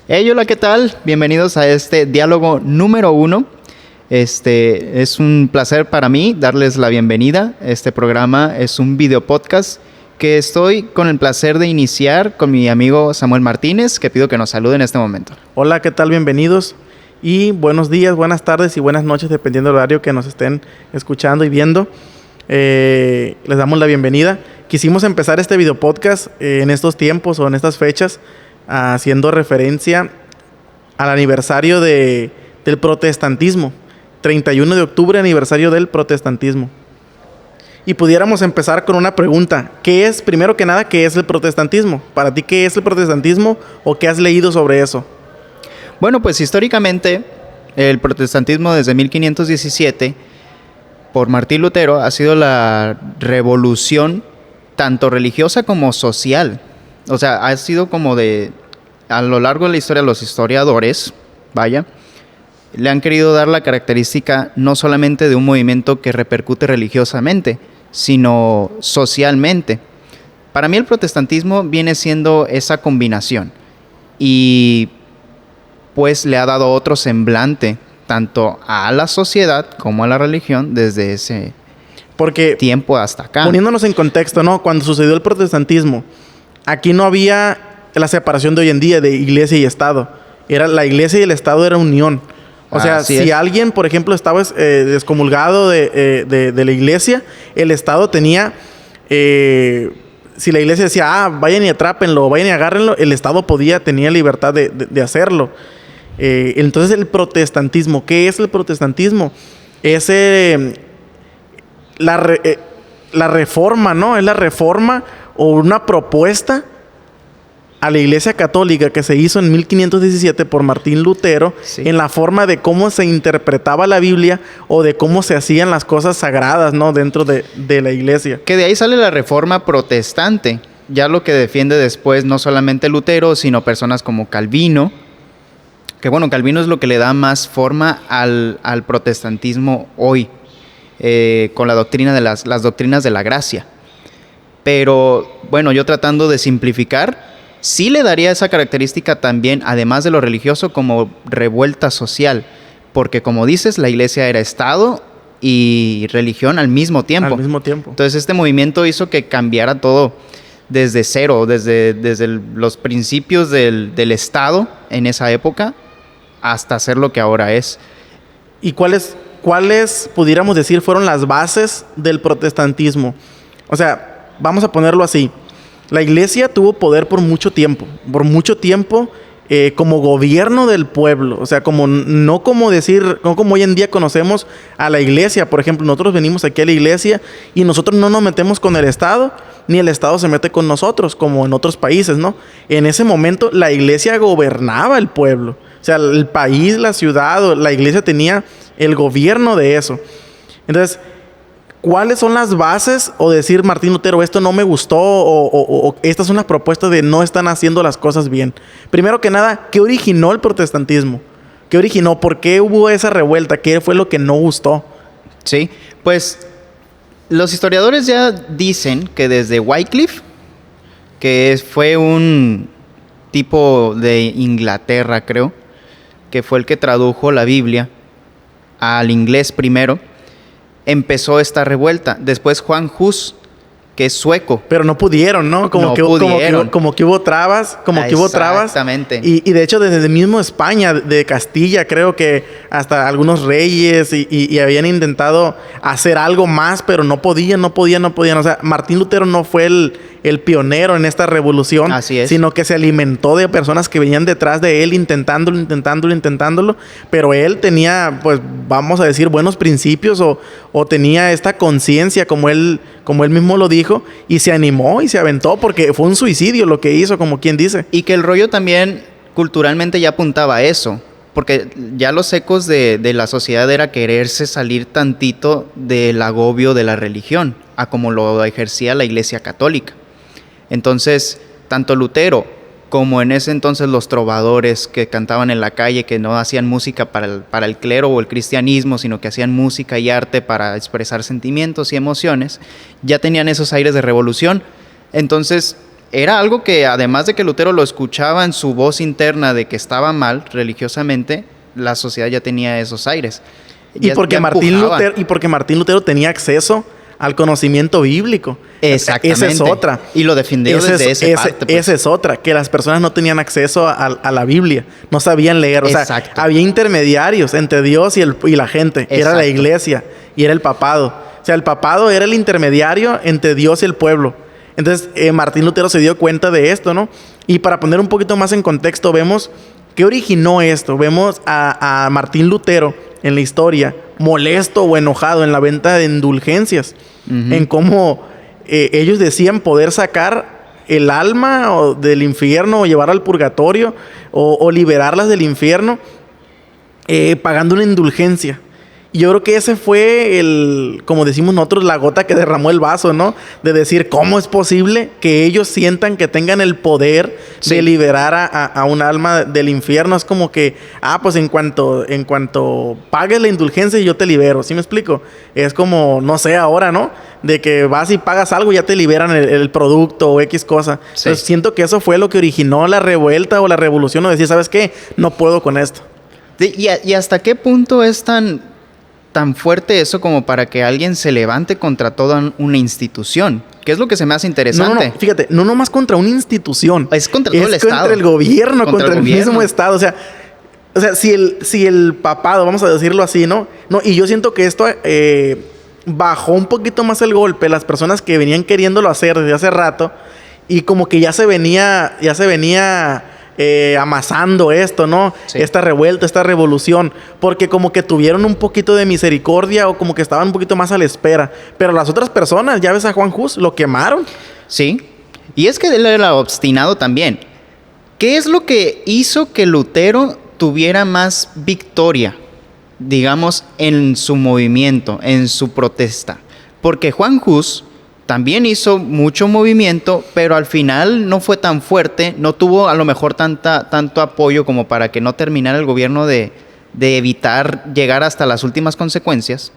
Hey, hola, ¿qué tal? Bienvenidos a este diálogo número 1. Es un placer para mí darles la bienvenida. Este programa es un video podcast que estoy con el placer de iniciar con mi amigo Samuel Martínez, que pido que nos salude en este momento. Hola, ¿qué tal? Bienvenidos y buenos días, buenas tardes y buenas noches, dependiendo del horario que nos estén escuchando y viendo. Les damos la bienvenida. Quisimos empezar este video podcast en estos tiempos o en estas fechas, haciendo referencia al aniversario del protestantismo. 31 de octubre, aniversario del protestantismo. Y pudiéramos empezar con una pregunta. Primero que nada, ¿qué es el protestantismo? Para ti, ¿qué es el protestantismo o qué has leído sobre eso? Bueno, pues históricamente el protestantismo desde 1517 por Martín Lutero ha sido la revolución tanto religiosa como social. O sea, ha sido como a lo largo de la historia, los historiadores, le han querido dar la característica no solamente de un movimiento que repercute religiosamente, sino socialmente. Para mí el protestantismo viene siendo esa combinación y pues le ha dado otro semblante tanto a la sociedad como a la religión desde ese tiempo hasta acá. Poniéndonos en contexto, ¿no? Cuando sucedió el protestantismo, aquí no había la separación de hoy en día de iglesia y Estado. La iglesia y el Estado era unión. O sea, si alguien, por ejemplo, estaba descomulgado de la iglesia, el Estado tenía... si la iglesia decía, vayan y atrápenlo, vayan y agárrenlo, el Estado tenía libertad de hacerlo. Entonces el protestantismo, ¿qué es el protestantismo? Es la reforma, ¿no? Es la reforma o una propuesta a la Iglesia Católica que se hizo en 1517 por Martín Lutero, en la forma de cómo se interpretaba la Biblia o de cómo se hacían las cosas sagradas, ¿no? Dentro de la iglesia. Que de ahí sale la reforma protestante, ya lo que defiende después no solamente Lutero, sino personas como Calvino, que bueno, Calvino es lo que le da más forma al protestantismo hoy, con la doctrina de las doctrinas de la gracia. Pero bueno, yo tratando de simplificar, sí le daría esa característica también, además de lo religioso, como revuelta social. Porque como dices, la iglesia era Estado y religión al mismo tiempo. Al mismo tiempo. Entonces este movimiento hizo que cambiara todo desde cero, desde los principios del Estado en esa época hasta ser lo que ahora es. ¿Y cuáles pudiéramos decir fueron las bases del protestantismo? O sea, vamos a ponerlo así. La iglesia tuvo poder por mucho tiempo como gobierno del pueblo. O sea, no como hoy en día conocemos a la iglesia. Por ejemplo, nosotros venimos aquí a la iglesia y nosotros no nos metemos con el Estado, ni el Estado se mete con nosotros, como en otros países, ¿no? En ese momento la iglesia gobernaba el pueblo. O sea, el país, la ciudad, la iglesia tenía el gobierno de eso. Entonces, ¿cuáles son las bases o decir, Martín Lutero, esto no me gustó o estas son las propuestas de no están haciendo las cosas bien? Primero que nada, ¿qué originó el protestantismo? ¿Qué originó? ¿Por qué hubo esa revuelta? ¿Qué fue lo que no gustó? Sí, pues los historiadores ya dicen que desde Wycliffe, que fue un tipo de Inglaterra, creo, que fue el que tradujo la Biblia al inglés primero, empezó esta revuelta. Después Juan Hus, que es sueco. Pero no pudieron, ¿no? Como que hubo trabas. Exactamente. Y de hecho, desde el mismo España, de Castilla, creo que hasta algunos reyes y habían intentado hacer algo más, pero no podían. O sea, Martín Lutero no fue el pionero en esta revolución. Así es. Sino que se alimentó de personas que venían detrás de él intentándolo. Pero él tenía, pues, vamos a decir, buenos principios o tenía esta conciencia, como él mismo lo dijo, y se animó y se aventó porque fue un suicidio lo que hizo, como quien dice. Y que el rollo también culturalmente ya apuntaba a eso, porque ya los ecos de la sociedad era quererse salir tantito del agobio de la religión, a como lo ejercía la Iglesia Católica. Entonces, tanto Lutero como en ese entonces los trovadores que cantaban en la calle, que no hacían música para el clero o el cristianismo, sino que hacían música y arte para expresar sentimientos y emociones, ya tenían esos aires de revolución. Entonces, era algo que además de que Lutero lo escuchaba en su voz interna de que estaba mal religiosamente, la sociedad ya tenía esos aires. Y porque Martín Lutero tenía acceso al conocimiento bíblico. Exactamente. Esa es otra. Y lo defendió desde esa parte. Pues. Esa es otra, que las personas no tenían acceso a la Biblia, no sabían leer. O sea, Exacto. había intermediarios entre Dios y la gente. Exacto. Era la iglesia y era el papado. O sea, el papado era el intermediario entre Dios y el pueblo. Entonces, Martín Lutero se dio cuenta de esto, ¿no? Y para poner un poquito más en contexto, vemos qué originó esto. Vemos a Martín Lutero en la historia molesto o enojado en la venta de indulgencias, en cómo ellos decían poder sacar el alma del infierno o llevar al purgatorio o liberarlas del infierno pagando una indulgencia. Y yo creo que ese fue como decimos nosotros, la gota que derramó el vaso, ¿no? De decir, ¿cómo es posible que ellos sientan que tengan el poder de liberar a un alma del infierno? Es como que, pues en cuanto pagues la indulgencia yo te libero, ¿sí me explico? Es como, no sé, ahora, ¿no? De que vas y pagas algo y ya te liberan el producto o X cosa. Sí. Entonces siento que eso fue lo que originó la revuelta o la revolución, o decir, ¿sabes qué? No puedo con esto. ¿Y hasta qué punto es tan fuerte eso como para que alguien se levante contra toda una institución? ¿Qué es lo que se me hace interesante? No, fíjate, no nomás contra una institución. Es contra todo el Estado. Contra el gobierno, contra el mismo Estado. O sea, si el papado, vamos a decirlo así, ¿no? Y yo siento que esto bajó un poquito más el golpe. Las personas que venían queriéndolo hacer desde hace rato y como que ya se venía amasando esto, ¿no? Sí. Esta revuelta, esta revolución, porque como que tuvieron un poquito de misericordia o como que estaban un poquito más a la espera. Pero las otras personas, ya ves a Juan Hus, lo quemaron. Sí, y es que él era obstinado también. ¿Qué es lo que hizo que Lutero tuviera más victoria, digamos, en su movimiento, en su protesta? Porque Juan Hus también hizo mucho movimiento, pero al final no fue tan fuerte, no tuvo a lo mejor tanto apoyo como para que no terminara el gobierno de evitar llegar hasta las últimas consecuencias.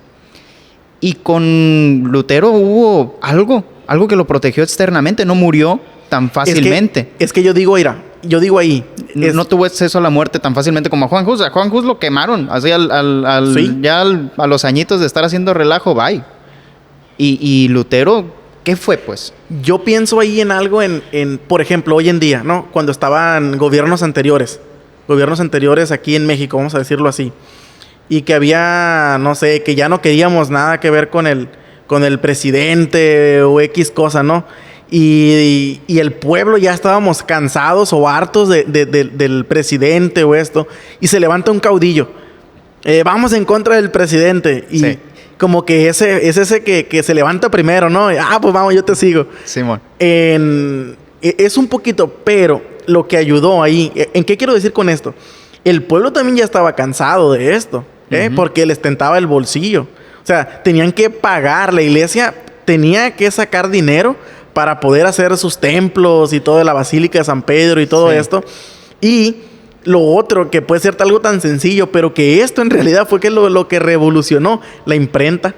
Y con Lutero hubo algo que lo protegió externamente, no murió tan fácilmente. Es que yo digo ahí. No tuvo acceso a la muerte tan fácilmente como a Juan Hus. A Juan Hus lo quemaron, así ¿sí? Ya a los añitos de estar haciendo relajo, bye. Y Lutero, ¿qué fue, pues? Yo pienso ahí en algo, por ejemplo, hoy en día, ¿no? Cuando estaban gobiernos anteriores aquí en México, vamos a decirlo así, y que había, no sé, que ya no queríamos nada que ver con el presidente o X cosa, ¿no? Y el pueblo ya estábamos cansados o hartos del presidente o esto, y se levanta un caudillo. Vamos en contra del presidente. Y sí. Como que es ese que se levanta primero, ¿no? Pues vamos, yo te sigo. Simón. Es un poquito, pero lo que ayudó ahí... ¿En qué quiero decir con esto? El pueblo también ya estaba cansado de esto, porque les tentaba el bolsillo. O sea, tenían que pagar. La iglesia tenía que sacar dinero para poder hacer sus templos y toda la Basílica de San Pedro y todo esto. Y... lo otro, que puede ser algo tan sencillo, pero que esto en realidad fue lo que revolucionó la imprenta.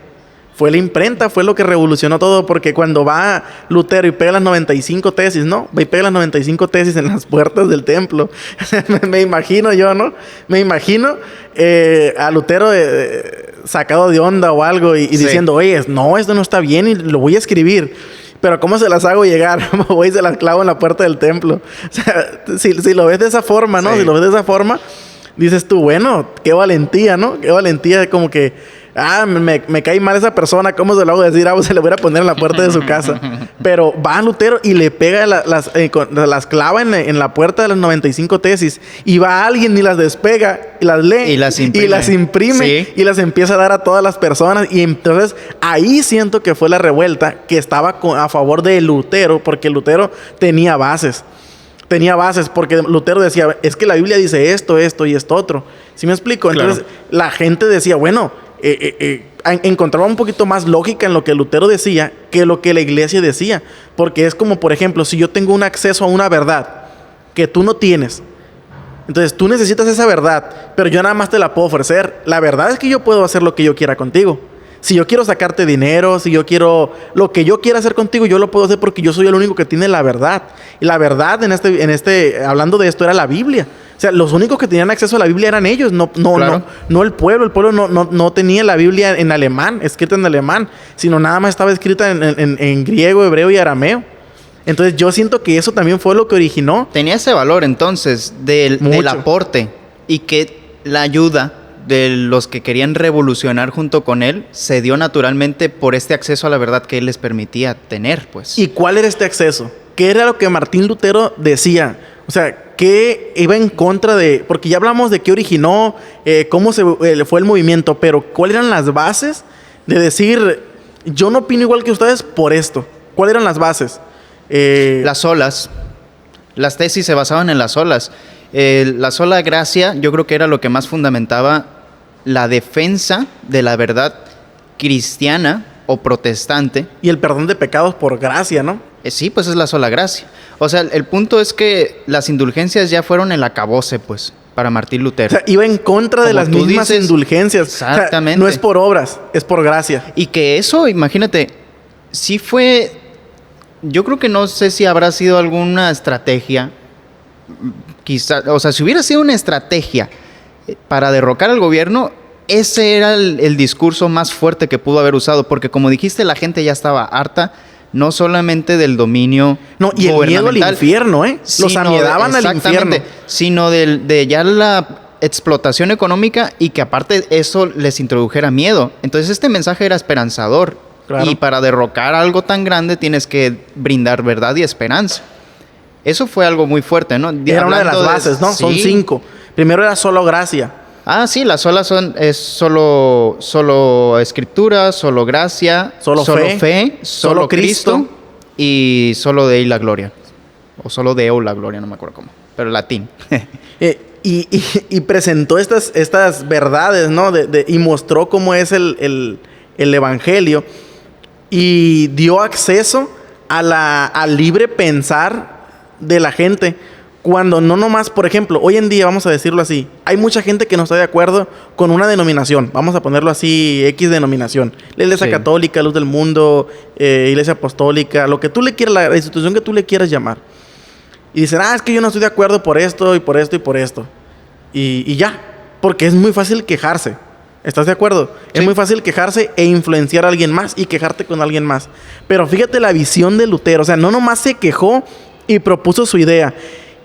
Fue lo que revolucionó todo, porque cuando va Lutero y pega las 95 tesis, ¿no? Va y pega las 95 tesis en las puertas del templo. Me imagino yo, ¿no? Me imagino a Lutero sacado de onda o algo y diciendo, oye, no, esto no está bien y lo voy a escribir. Pero ¿cómo se las hago llegar? Voy y se las clavo en la puerta del templo. O sea, si lo ves de esa forma, ¿no? Sí. Si lo ves de esa forma, dices tú, bueno, qué valentía, ¿no? Qué valentía, como que, me cae mal esa persona, ¿cómo se lo hago decir? Se le voy a poner en la puerta de su casa. Pero va Lutero y le pega las clava en la puerta de las 95 tesis. Y va alguien y las despega, y las lee. Y las imprime. Sí. Y las empieza a dar a todas las personas. Y entonces ahí siento que fue la revuelta que estaba a favor de Lutero, porque Lutero tenía bases. Porque Lutero decía, es que la Biblia dice esto y esto otro. ¿Sí me explico? Entonces la gente decía, bueno, encontraba un poquito más lógica en lo que Lutero decía que lo que la iglesia decía. Porque es como, por ejemplo, si yo tengo un acceso a una verdad que tú no tienes, entonces tú necesitas esa verdad, pero yo nada más te la puedo ofrecer. La verdad es que yo puedo hacer lo que yo quiera contigo. Si yo quiero sacarte dinero, si yo quiero... Lo que yo quiera hacer contigo, yo lo puedo hacer porque yo soy el único que tiene la verdad. Y la verdad hablando de esto, era la Biblia. O sea, los únicos que tenían acceso a la Biblia eran ellos, no el pueblo. El pueblo no tenía la Biblia en alemán, escrita en alemán, sino nada más estaba escrita en griego, hebreo y arameo. Entonces yo siento que eso también fue lo que originó. Tenía ese valor entonces del aporte, y que la ayuda de los que querían revolucionar junto con él se dio naturalmente por este acceso a la verdad que él les permitía tener, pues. ¿Y cuál era este acceso? ¿Qué era lo que Martín Lutero decía? O sea, ¿qué iba en contra de...? Porque ya hablamos de qué originó, cómo fue el movimiento, pero ¿cuáles eran las bases de decir, yo no opino igual que ustedes por esto? ¿Cuáles eran las bases? Las olas. Las tesis se basaban en las olas. La sola gracia, yo creo que era lo que más fundamentaba la defensa de la verdad cristiana o protestante. Y el perdón de pecados por gracia, ¿no? Sí, pues es la sola gracia. O sea, el punto es que las indulgencias ya fueron el acabose, pues, para Martín Lutero. O sea, iba en contra de las mismas indulgencias. Exactamente. O sea, no es por obras, es por gracia. Y que eso, imagínate, sí fue... Yo creo que no sé si habrá sido alguna estrategia, quizá, o sea, si hubiera sido una estrategia para derrocar al gobierno, ese era el discurso más fuerte que pudo haber usado, porque como dijiste, la gente ya estaba harta, no solamente del dominio y el miedo al infierno, los amiedaban al infierno. Sino de ya la explotación económica, y que aparte eso les introdujera miedo. Entonces este mensaje era esperanzador. Claro. Y para derrocar algo tan grande tienes que brindar verdad y esperanza. Eso fue algo muy fuerte, ¿no? Era una de las bases, ¿no? Sí. Son 5. Primero era solo gracia. Ah, sí, las solas es solo escritura, solo gracia, solo fe, solo Cristo y solo de él la gloria. O solo de él la gloria, no me acuerdo cómo. Pero latín. Y presentó estas verdades, ¿no? Y mostró cómo es el evangelio. Y dio acceso al libre pensar de la gente. Cuando no nomás, por ejemplo, hoy en día, vamos a decirlo así, hay mucha gente que no está de acuerdo con una denominación. Vamos a ponerlo así, X denominación. La Iglesia Católica, Luz del Mundo, Iglesia Apostólica, lo que tú le quieras, la institución que tú le quieras llamar. Y dicen, es que yo no estoy de acuerdo por esto y por esto y por esto. Y ya, porque es muy fácil quejarse. ¿Estás de acuerdo? Sí. Es muy fácil quejarse e influenciar a alguien más y quejarte con alguien más. Pero fíjate la visión de Lutero. O sea, no nomás se quejó y propuso su idea.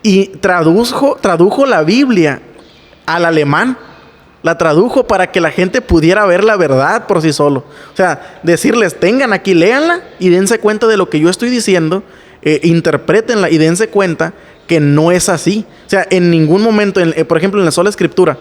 Y tradujo la Biblia al alemán. La tradujo para que la gente pudiera ver la verdad por sí solo. O sea, decirles, tengan aquí, léanla y dense cuenta de lo que yo estoy diciendo. Interprétenla y dense cuenta que no es así. O sea, en ningún momento, por ejemplo, en la sola escritura,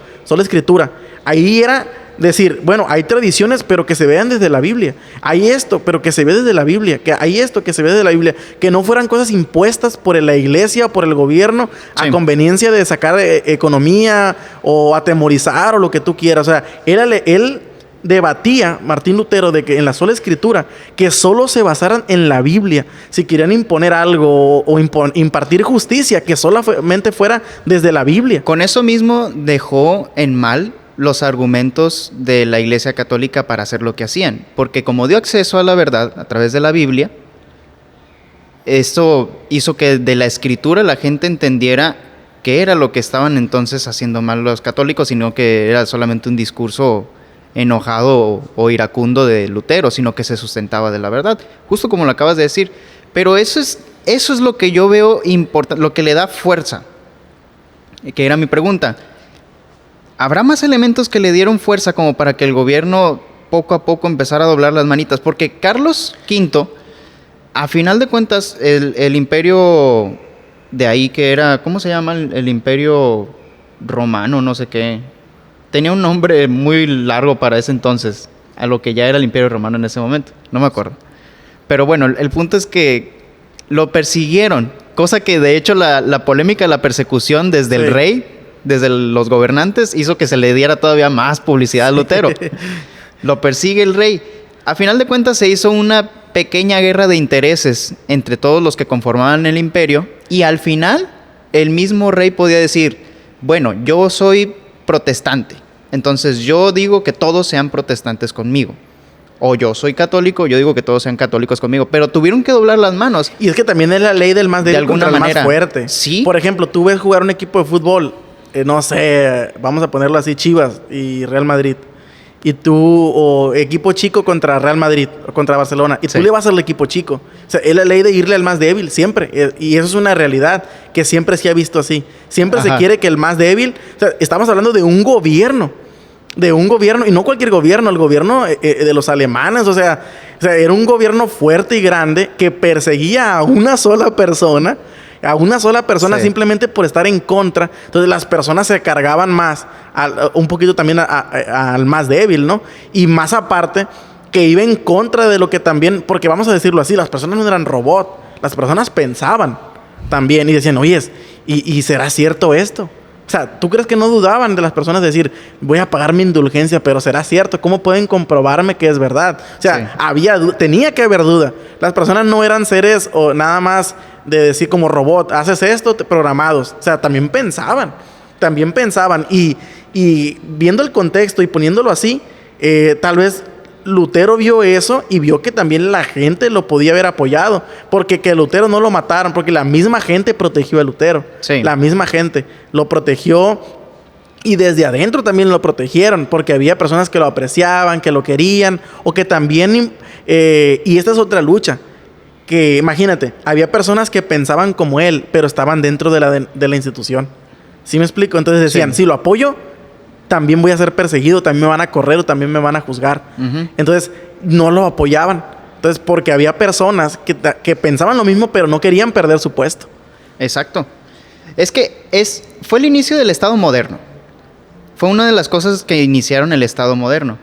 ahí era decir, bueno, hay tradiciones, pero que se vean desde la Biblia. Hay esto, pero que se ve desde la Biblia. Que hay esto, que se ve desde la Biblia. Que no fueran cosas impuestas por la iglesia o por el gobierno a conveniencia de sacar economía o atemorizar o lo que tú quieras. O sea, él debatía, Martín Lutero, de que en la sola escritura, que solo se basaran en la Biblia. Si querían imponer algo o impartir justicia, que solamente fuera desde la Biblia. Con eso mismo dejó en mal los argumentos de la Iglesia Católica para hacer lo que hacían, porque como dio acceso a la verdad a través de la Biblia, esto hizo que de la escritura la gente entendiera qué era lo que estaban entonces haciendo mal los católicos, sino que era solamente un discurso enojado o iracundo de Lutero, sino que se sustentaba de la verdad, justo como lo acabas de decir. Pero eso es lo que yo veo importante, lo que le da fuerza, que era mi pregunta. ¿Habrá más elementos que le dieron fuerza como para que el gobierno poco a poco empezara a doblar las manitas? Porque Carlos V, a final de cuentas, el imperio de ahí que era, ¿cómo se llama? El imperio romano, no sé qué. Tenía un nombre muy largo para ese entonces, a lo que ya era el imperio romano en ese momento. No me acuerdo. Pero bueno, el punto es que lo persiguieron, cosa que de hecho la polémica, la persecución desde el rey, desde los gobernantes, hizo que se le diera todavía más publicidad a Lutero. Lo persigue el rey. A final de cuentas se hizo una pequeña guerra de intereses entre todos los que conformaban el imperio, y al final el mismo rey podía decir, bueno, yo soy protestante, entonces yo digo que todos sean protestantes conmigo. o yo soy católico, yo digo que todos sean católicos conmigo, pero tuvieron que doblar las manos. Y es que también es la ley del más débil alguna contra el manera. más fuerte. Sí. Por ejemplo, tú ves jugar un equipo de fútbol, no sé, vamos a ponerlo así, Chivas y Real Madrid. Y tú, o equipo chico contra Real Madrid, o contra Barcelona, y tú le vas al equipo chico. O sea, es la ley de irle al más débil, siempre. Y eso es una realidad que siempre se ha visto así. Siempre se quiere que el más débil... O sea, estamos hablando de un gobierno. Y no cualquier gobierno, el gobierno de los alemanes. O sea, era un gobierno fuerte y grande que perseguía a una sola persona. Simplemente por estar en contra. Entonces las personas se cargaban más, un poquito también al más débil, ¿no? Y más aparte, que iba en contra de lo que también, porque vamos a decirlo así, las personas no eran robots, las personas pensaban también y decían, oye, ¿y será cierto esto? O sea, ¿tú crees que no dudaban de las personas de decir, voy a pagar mi indulgencia, pero será cierto? ¿Cómo pueden comprobarme que es verdad? O sea, tenía que haber duda. Las personas no eran seres o nada más de decir como robot, haces esto, programados. O sea, también pensaban. Y viendo el contexto y poniéndolo así, tal vez Lutero vio eso y vio que también la gente lo podía haber apoyado, porque que Lutero no lo mataron, porque la misma gente protegió a Lutero. Sí. La misma gente lo protegió y desde adentro también lo protegieron, porque había personas que lo apreciaban, que lo querían, o que también, y esta es otra lucha, que imagínate, había personas que pensaban como él, pero estaban dentro de la institución. ¿Sí me explico? Entonces decían, si lo apoyo, también voy a ser perseguido, también me van a correr o también me van a juzgar. Entonces, no lo apoyaban. Entonces, porque había personas que pensaban lo mismo, pero no querían perder su puesto. Exacto. Es que fue el inicio del Estado moderno. Fue una de las cosas que iniciaron el Estado moderno.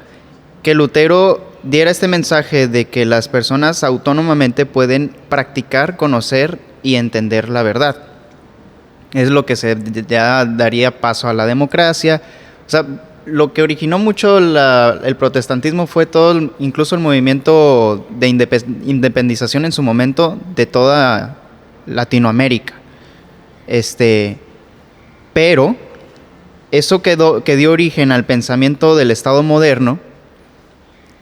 Que Lutero diera este mensaje de que las personas autónomamente pueden practicar, conocer y entender la verdad. Es lo que ya daría paso a la democracia. O sea, lo que originó mucho el protestantismo fue incluso el movimiento de independización en su momento de toda Latinoamérica. Pero eso que dio origen al pensamiento del Estado moderno,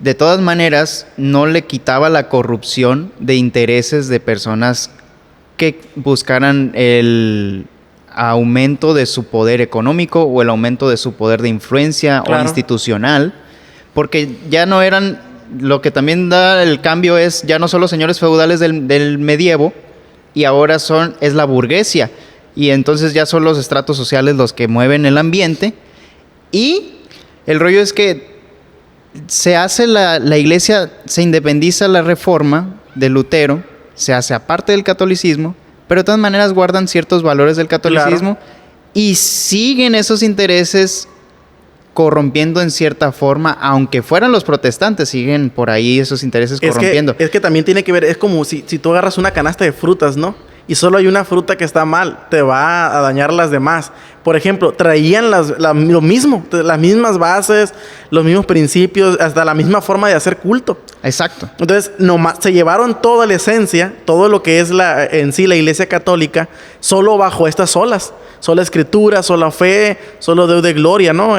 de todas maneras, no le quitaba la corrupción de intereses de personas que buscaran el aumento de su poder económico o el aumento de su poder de influencia o institucional, porque ya no eran, lo que también da el cambio es, ya no son los señores feudales del medievo, y ahora es la burguesía, y entonces ya son los estratos sociales los que mueven el ambiente, y el rollo es que se hace la iglesia, se independiza la reforma de Lutero, se hace aparte del catolicismo, pero de todas maneras guardan ciertos valores del catolicismo y siguen esos intereses corrompiendo en cierta forma, aunque fueran los protestantes, siguen por ahí esos intereses corrompiendo. Es que también tiene que ver, es como si tú agarras una canasta de frutas, ¿no? Y solo hay una fruta que está mal, te va a dañar las demás. Por ejemplo, traían lo mismo, las mismas bases, los mismos principios, hasta la misma forma de hacer culto. Exacto. Entonces, se llevaron toda la esencia, todo lo que es en sí la Iglesia Católica, solo bajo estas solas. Sola Escritura, sola fe, solo Dios de gloria, ¿no?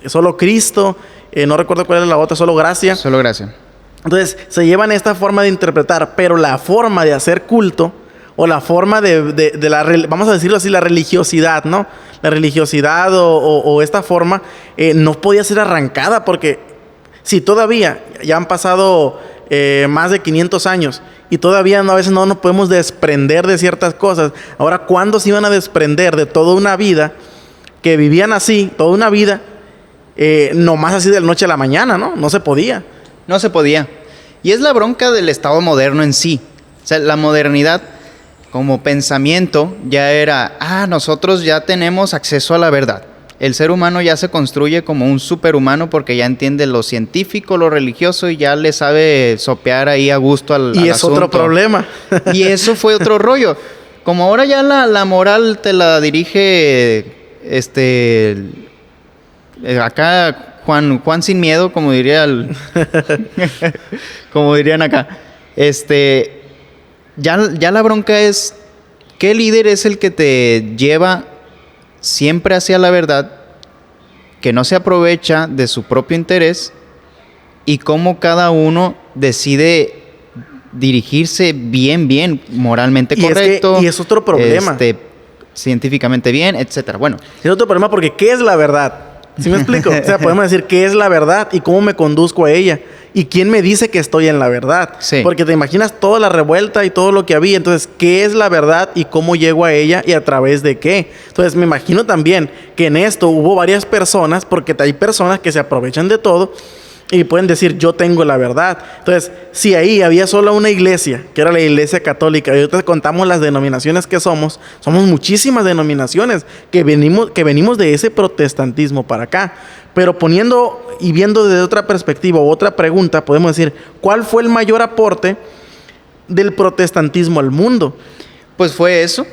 Solo Cristo, no recuerdo cuál era la otra, solo gracia. Solo gracia. Entonces, se llevan esta forma de interpretar, pero la forma de hacer culto, o la forma vamos a decirlo así, la religiosidad, ¿no? La religiosidad o esta forma no podía ser arrancada, porque si todavía ya han pasado más de 500 años y todavía a veces no nos podemos desprender de ciertas cosas. Ahora, ¿cuándo se iban a desprender de toda una vida que vivían así, toda una vida, nomás así de la noche a la mañana, ¿no? No se podía. No se podía. Y es la bronca del Estado moderno en sí. O sea, la modernidad como pensamiento ya era, nosotros ya tenemos acceso a la verdad. El ser humano ya se construye como un superhumano porque ya entiende lo científico, lo religioso y ya le sabe sopear ahí a gusto al asunto. Y es otro problema. Y eso fue otro rollo. Como ahora ya la moral te la dirige acá Juan sin miedo, como dirían acá. Ya la bronca es, ¿qué líder es el que te lleva siempre hacia la verdad, que no se aprovecha de su propio interés y cómo cada uno decide dirigirse bien, moralmente correcto. Y es otro problema. Científicamente bien, etcétera. Bueno. Es otro problema porque ¿qué es la verdad? ¿Sí me explico? O sea, podemos decir qué es la verdad y cómo me conduzco a ella. ¿Y quién me dice que estoy en la verdad? Sí. Porque te imaginas toda la revuelta y todo lo que había. Entonces, ¿qué es la verdad y cómo llego a ella y a través de qué? Entonces, me imagino también que en esto hubo varias personas, porque hay personas que se aprovechan de todo y pueden decir, yo tengo la verdad. Entonces, si ahí había solo una iglesia, que era la iglesia católica, y ahorita contamos las denominaciones que somos muchísimas denominaciones que venimos de ese protestantismo para acá. Pero poniendo y viendo desde otra perspectiva o otra pregunta, podemos decir, ¿cuál fue el mayor aporte del protestantismo al mundo? Pues fue eso,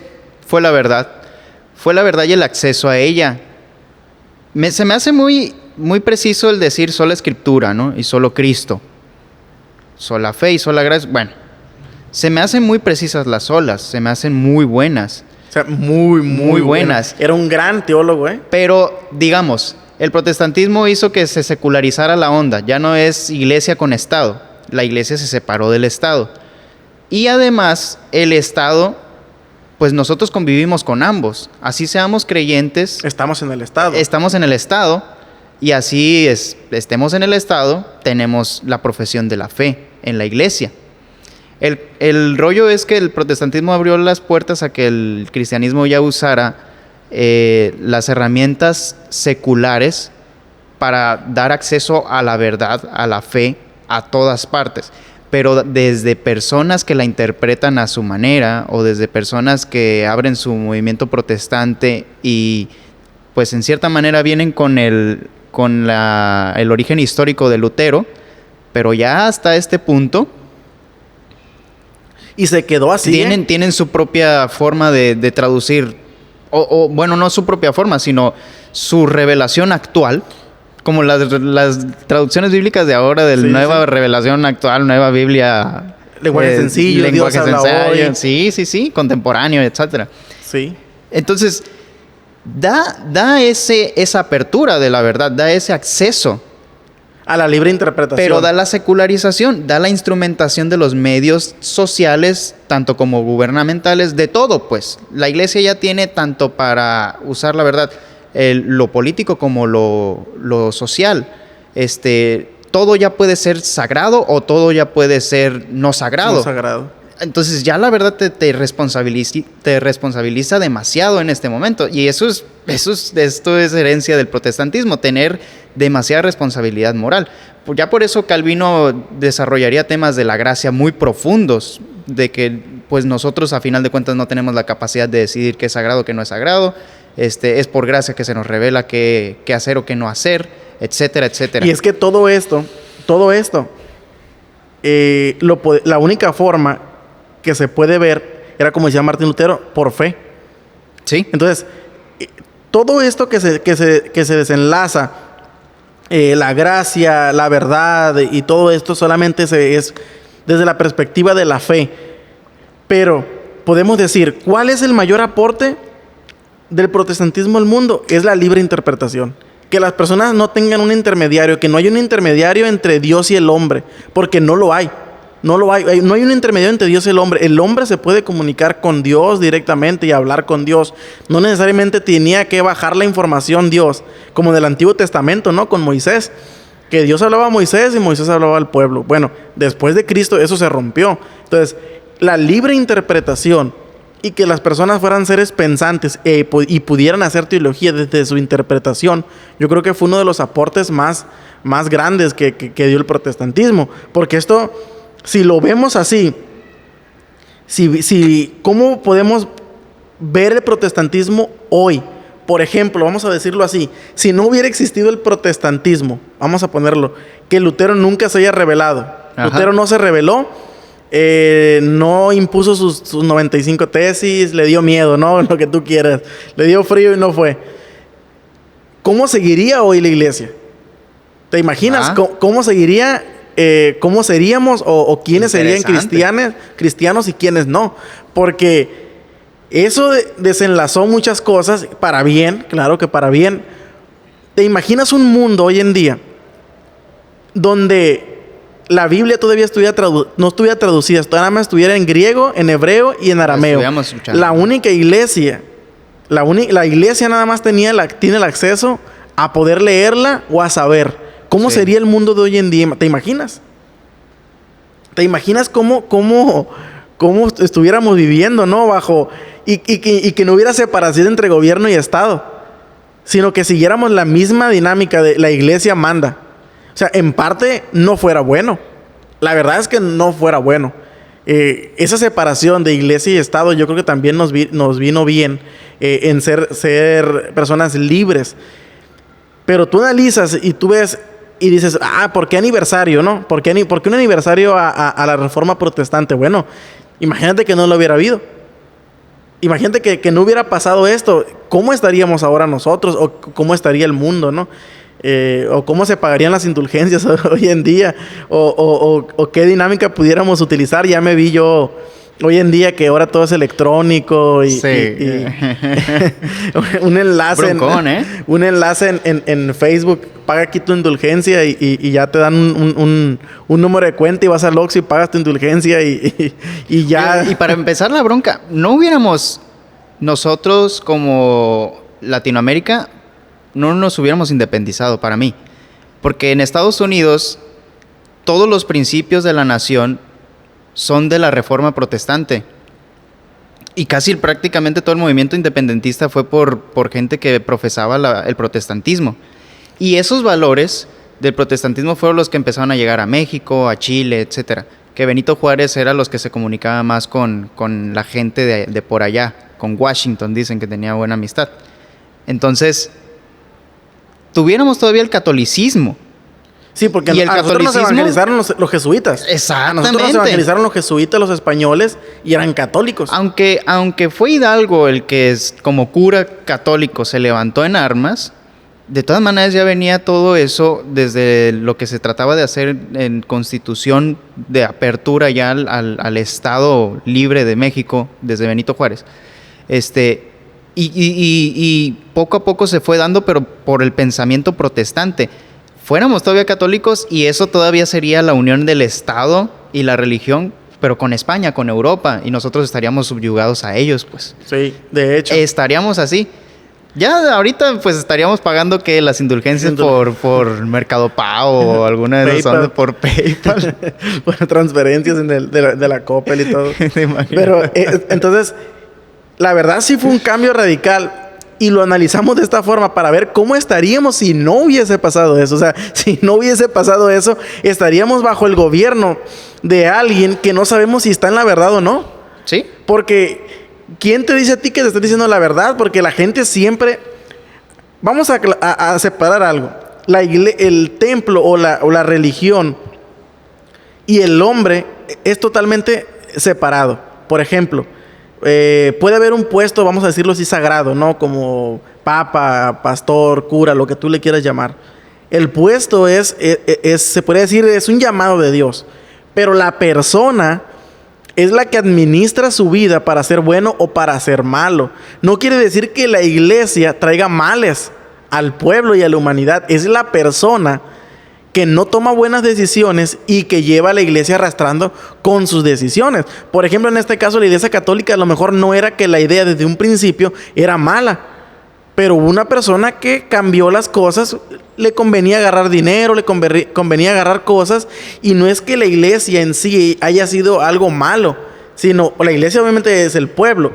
fue la verdad y el acceso a ella. Se me hace muy preciso el decir sola escritura, ¿no? Y solo Cristo, sola fe y sola gracia. Bueno, se me hacen muy precisas las solas, se me hacen muy buenas. O sea, muy buenas. Era un gran teólogo, ¿eh? Pero, digamos, el protestantismo hizo que se secularizara la onda. Ya no es iglesia con Estado. La iglesia se separó del Estado. Y además, el Estado, pues nosotros convivimos con ambos. Así seamos creyentes. Estamos en el Estado. Estamos en el Estado. Y así estemos en el Estado, tenemos la profesión de la fe en la iglesia. El rollo es que el protestantismo abrió las puertas a que el cristianismo ya usara las herramientas seculares para dar acceso a la verdad, a la fe, a todas partes. Pero desde personas que la interpretan a su manera o desde personas que abren su movimiento protestante y pues en cierta manera vienen con el origen histórico de Lutero, pero ya hasta este punto. Y se quedó así. Tienen su propia forma de traducir, bueno, no su propia forma, sino su revelación actual, como las traducciones bíblicas de ahora, de nueva revelación actual, nueva Biblia. Lenguaje sencillo, lenguaje sencillo, sí, contemporáneo, etcétera. Sí. Entonces, da esa apertura de la verdad, da ese acceso a la libre interpretación. Pero da la secularización, da la instrumentación de los medios sociales, tanto como gubernamentales, de todo, pues. La iglesia ya tiene tanto para usar la verdad, lo político como lo social. Todo ya puede ser sagrado o todo ya puede ser no sagrado. No sagrado. Entonces ya la verdad te responsabiliza demasiado en este momento. Y esto es herencia del protestantismo, tener demasiada responsabilidad moral. Ya por eso Calvino desarrollaría temas de la gracia muy profundos, de que pues nosotros a final de cuentas no tenemos la capacidad de decidir qué es sagrado o qué no es sagrado. Es por gracia que se nos revela qué hacer o qué no hacer, etcétera, etcétera. Y es que todo esto, la única forma que se puede ver, era como decía Martín Lutero, por fe. Sí. Entonces, todo esto que se desenlaza, la gracia, la verdad y todo esto solamente es desde la perspectiva de la fe. Pero podemos decir, ¿cuál es el mayor aporte del protestantismo al mundo? Es la libre interpretación. Que las personas no tengan un intermediario, que no hay un intermediario entre Dios y el hombre, porque no lo hay. No hay un intermediario entre Dios y el hombre. El hombre se puede comunicar con Dios directamente y hablar con Dios. No necesariamente tenía que bajar la información Dios, como en el Antiguo Testamento, ¿no? Con Moisés, que Dios hablaba a Moisés y Moisés hablaba al pueblo. Bueno, después de Cristo eso se rompió. Entonces, la libre interpretación y que las personas fueran seres pensantes y pudieran hacer teología desde su interpretación, yo creo que fue uno de los aportes más grandes que dio el protestantismo. Porque esto, si lo vemos así, ¿cómo podemos ver el protestantismo hoy? Por ejemplo, vamos a decirlo así, si no hubiera existido el protestantismo, vamos a ponerlo, que Lutero nunca se haya revelado. Ajá. Lutero no se reveló, no impuso sus 95 tesis, le dio miedo, ¿no? Lo que tú quieras, le dio frío y no fue. ¿Cómo seguiría hoy la iglesia? ¿Te imaginas cómo seguiría? ¿Cómo seríamos o quiénes serían cristianos y quiénes no? Porque eso desenlazó muchas cosas para bien, claro que para bien. ¿Te imaginas un mundo hoy en día donde la Biblia todavía no estuviera traducida, nada más estuviera en griego, en hebreo y en arameo. La única iglesia, la iglesia nada más tiene el acceso a poder leerla o a saber. ¿Cómo sería el mundo de hoy en día? ¿Te imaginas? ¿Te imaginas cómo estuviéramos viviendo, ¿no? Y que no hubiera separación entre gobierno y Estado, sino que siguiéramos la misma dinámica de la iglesia manda. O sea, en parte no fuera bueno. La verdad es que no fuera bueno. Esa separación de iglesia y Estado yo creo que también nos vino bien en ser personas libres. Pero tú analizas y tú ves y dices, ¿por qué aniversario, no? ¿Por qué un aniversario a la Reforma Protestante? Bueno, imagínate que no lo hubiera habido. Imagínate que no hubiera pasado esto. ¿Cómo estaríamos ahora nosotros? ¿O cómo estaría el mundo, no? ¿O cómo se pagarían las indulgencias hoy en día? ¿O qué dinámica pudiéramos utilizar? Ya me vi yo hoy en día que ahora todo es electrónico y un enlace un enlace en Facebook, paga aquí tu indulgencia y ya te dan un número de cuenta y vas al Oxxo y pagas tu indulgencia y ya. Y para empezar la bronca, no hubiéramos nosotros como Latinoamérica, no nos hubiéramos independizado para mí, porque en Estados Unidos todos los principios de la nación son de la Reforma Protestante. Y casi prácticamente todo el movimiento independentista fue por gente que profesaba el protestantismo. Y esos valores del protestantismo fueron los que empezaron a llegar a México, a Chile, etcétera. Que Benito Juárez era los que se comunicaba más con la gente de por allá. Con Washington dicen que tenía buena amistad. Entonces, tuviéramos todavía el catolicismo. Sí, porque a nosotros nos evangelizaron los jesuitas. Exactamente. A nosotros nos evangelizaron los jesuitas, los españoles, y eran católicos. Aunque fue Hidalgo el que como cura católico se levantó en armas, de todas maneras ya venía todo eso desde lo que se trataba de hacer en Constitución de apertura ya al Estado libre de México, desde Benito Juárez. Y poco a poco se fue dando, pero por el pensamiento protestante. Fuéramos todavía católicos y eso todavía sería la unión del Estado y la religión, pero con España, con Europa, y nosotros estaríamos subyugados a ellos, pues. Sí, de hecho. Estaríamos así. Ya ahorita pues estaríamos pagando que las indulgencias por Mercado Pago o alguna de esas por PayPal. Por transferencias de la Coppel y todo. Pero entonces, la verdad sí fue un cambio radical. Y lo analizamos de esta forma para ver cómo estaríamos si no hubiese pasado eso. O sea, si no hubiese pasado eso, estaríamos bajo el gobierno de alguien que no sabemos si está en la verdad o no. Sí. Porque, ¿quién te dice a ti que te está diciendo la verdad? Porque la gente siempre... Vamos a separar algo. El templo o la religión y el hombre es totalmente separado. Por ejemplo... puede haber un puesto, vamos a decirlo así, sagrado, ¿no? Como papa, pastor, cura, lo que tú le quieras llamar. El puesto se puede decir, es un llamado de Dios. Pero la persona es la que administra su vida para ser bueno o para ser malo. No quiere decir que la iglesia traiga males al pueblo y a la humanidad. Es la persona que no toma buenas decisiones y que lleva a la iglesia arrastrando con sus decisiones. Por ejemplo, en este caso, la iglesia católica a lo mejor no era que la idea desde un principio era mala, pero hubo una persona que cambió las cosas, le convenía agarrar dinero, le convenía agarrar cosas, y no es que la iglesia en sí haya sido algo malo, sino la iglesia obviamente es el pueblo,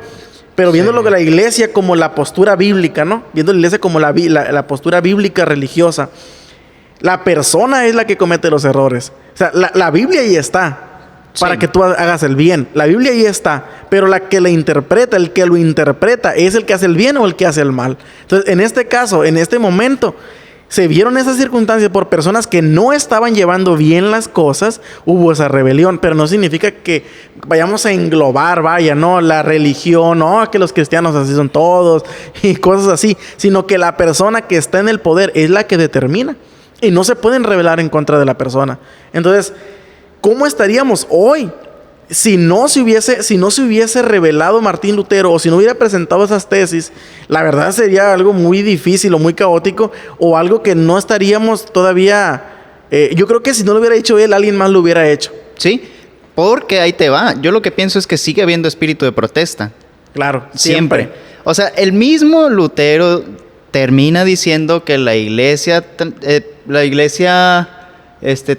pero viendo lo que la iglesia como la postura bíblica, ¿no? Viendo la iglesia como la postura bíblica religiosa, la persona es la que comete los errores. O sea, la Biblia ahí está para que tú hagas el bien. La Biblia ahí está, pero el que lo interpreta es el que hace el bien o el que hace el mal. Entonces, en este caso, en este momento, se vieron esas circunstancias por personas que no estaban llevando bien las cosas, hubo esa rebelión, pero no significa que vayamos a englobar, ¿no? La religión, no, que los cristianos así son todos y cosas así, sino que la persona que está en el poder es la que determina. Y no se pueden rebelar en contra de la persona. Entonces, ¿cómo estaríamos hoy si no se hubiese revelado Martín Lutero o si no hubiera presentado esas tesis? La verdad sería algo muy difícil o muy caótico, o algo que no estaríamos todavía Yo creo que si no lo hubiera hecho él, alguien más lo hubiera hecho. Sí, porque ahí te va. Yo lo que pienso es que sigue habiendo espíritu de protesta. Claro, Siempre. O sea, el mismo Lutero termina diciendo que la iglesia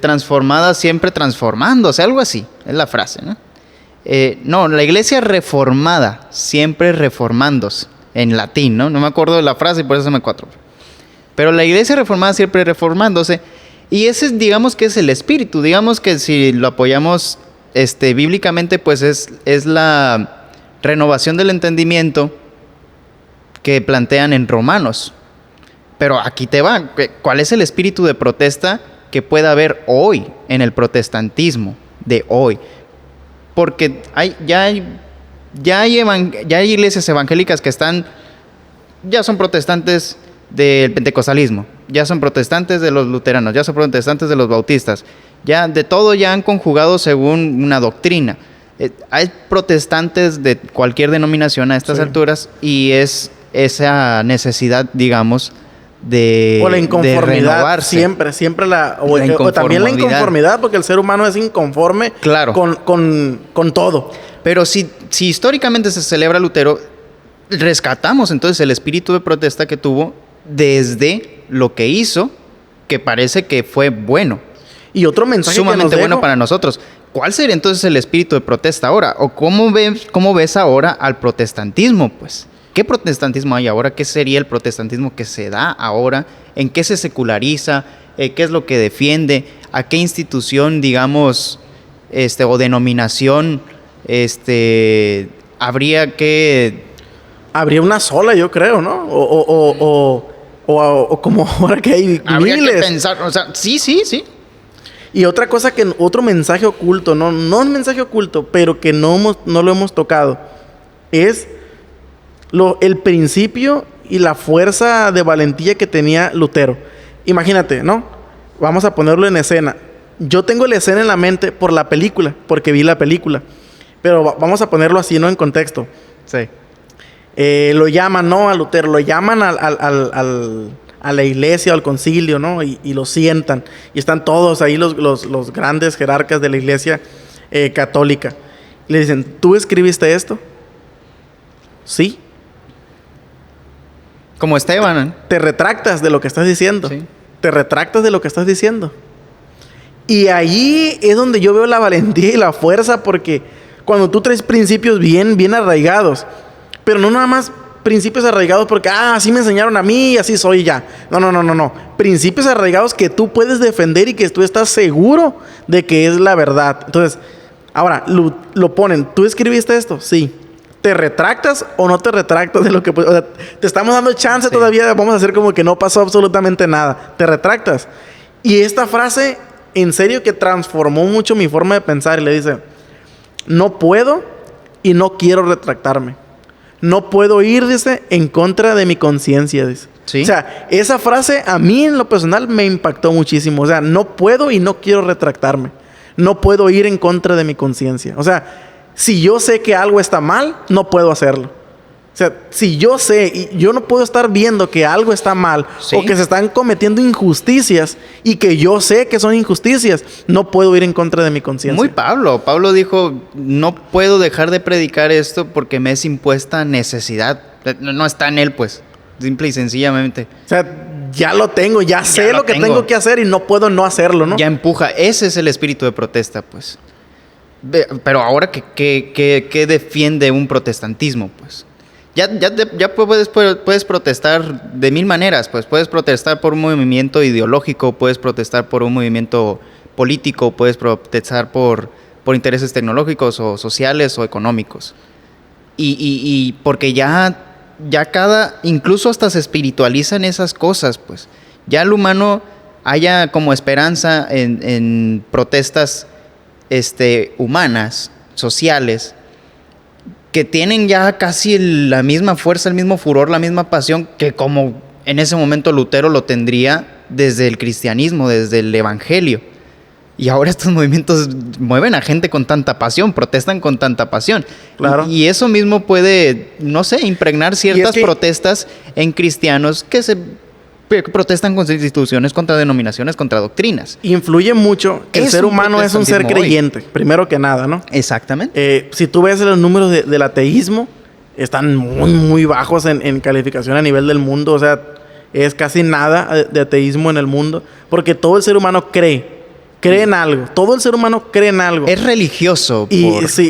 transformada siempre transformándose, algo así, es la frase, ¿no? No, la iglesia reformada siempre reformándose, en latín, ¿no? No me acuerdo de la frase y por eso se me cuatro. Pero la iglesia reformada siempre reformándose, y ese digamos que es el espíritu, digamos que si lo apoyamos bíblicamente, pues es la renovación del entendimiento que plantean en Romanos. Pero aquí te va, ¿cuál es el espíritu de protesta que pueda haber hoy en el protestantismo de hoy? Porque ya hay iglesias evangélicas que ya son protestantes del pentecostalismo, ya son protestantes de los luteranos, ya son protestantes de los bautistas, ya de todo ya han conjugado según una doctrina. Hay protestantes de cualquier denominación a estas alturas, y es esa necesidad, digamos, o la inconformidad, de renovarse. siempre o también la inconformidad, porque el ser humano es inconforme, claro, con todo. Pero si históricamente se celebra Lutero, rescatamos entonces el espíritu de protesta que tuvo desde lo que hizo, que parece que fue bueno. Y otro mensaje sumamente bueno para nosotros. ¿Cuál sería entonces el espíritu de protesta ahora? ¿O cómo ves ahora al protestantismo, pues? ¿Qué protestantismo hay ahora? ¿Qué sería el protestantismo que se da ahora? ¿En qué se seculariza? ¿Qué es lo que defiende? ¿A qué institución, digamos, o denominación habría que...? Habría una sola, yo creo, ¿no? O como ahora que hay habría miles. Que pensar, o sea, sí. Y otra cosa otro mensaje oculto, no un mensaje oculto, pero que no lo hemos tocado, es el principio y la fuerza de valentía que tenía Lutero. Imagínate, ¿no? Vamos a ponerlo en escena. Yo tengo la escena en la mente por la película, porque vi la película. Pero vamos a ponerlo así, ¿no? En contexto. Sí. Lo llaman, ¿no? A Lutero, lo llaman a la iglesia, al concilio, ¿no? Y lo sientan. Y están todos ahí los grandes jerarcas de la iglesia católica. Y le dicen, ¿tú escribiste esto? Sí. Como Esteban, ¿eh? Te retractas de lo que estás diciendo. Sí. Te retractas de lo que estás diciendo. Y ahí es donde yo veo la valentía y la fuerza, porque cuando tú traes principios bien arraigados, pero no nada más principios arraigados porque, así me enseñaron a mí y así soy ya. No. Principios arraigados que tú puedes defender y que tú estás seguro de que es la verdad. Entonces, ahora, lo ponen, ¿tú escribiste esto? Sí. ¿Te retractas o no te retractas de lo que... O sea, te estamos dando chance todavía, vamos a hacer como que no pasó absolutamente nada. ¿Te retractas? Y esta frase, en serio que transformó mucho mi forma de pensar, y le dice, no puedo y no quiero retractarme. No puedo ir, dice, en contra de mi conciencia, dice. ¿Sí? O sea, esa frase a mí en lo personal me impactó muchísimo. O sea, no puedo y no quiero retractarme. No puedo ir en contra de mi conciencia. O sea, si yo sé que algo está mal, no puedo hacerlo. O sea, si yo sé, y yo no puedo estar viendo que algo está mal, ¿sí? O que se están cometiendo injusticias y que yo sé que son injusticias, no puedo ir en contra de mi conciencia. Muy Pablo. Pablo dijo, no puedo dejar de predicar esto porque me es impuesta necesidad. No está en él, pues. Simple y sencillamente. O sea, ya lo tengo, ya sé lo que tengo que hacer y no puedo no hacerlo, ¿no? Ya empuja. Ese es el espíritu de protesta, pues. Pero ahora, ¿qué defiende un protestantismo, pues? Ya puedes protestar de mil maneras, pues. Puedes protestar por un movimiento ideológico, puedes protestar por un movimiento político, puedes protestar por intereses tecnológicos o sociales o económicos. Y porque ya incluso hasta se espiritualizan esas cosas, pues. Ya el humano haya como esperanza en protestas humanas, sociales, que tienen ya casi la misma fuerza, el mismo furor, la misma pasión que como en ese momento Lutero lo tendría desde el cristianismo, desde el evangelio. Y ahora estos movimientos mueven a gente con tanta pasión, protestan con tanta pasión. Claro. Y eso mismo puede, no sé, impregnar ciertas protestas en cristianos que se protestan contra instituciones, contra denominaciones, contra doctrinas. Influye mucho que el ser humano es un ser creyente, primero que nada, ¿no? Exactamente. Si tú ves los números del ateísmo, están muy, muy bajos en calificación a nivel del mundo. O sea, es casi nada de ateísmo en el mundo, porque todo el ser humano cree en algo. Todo el ser humano cree en algo. Es religioso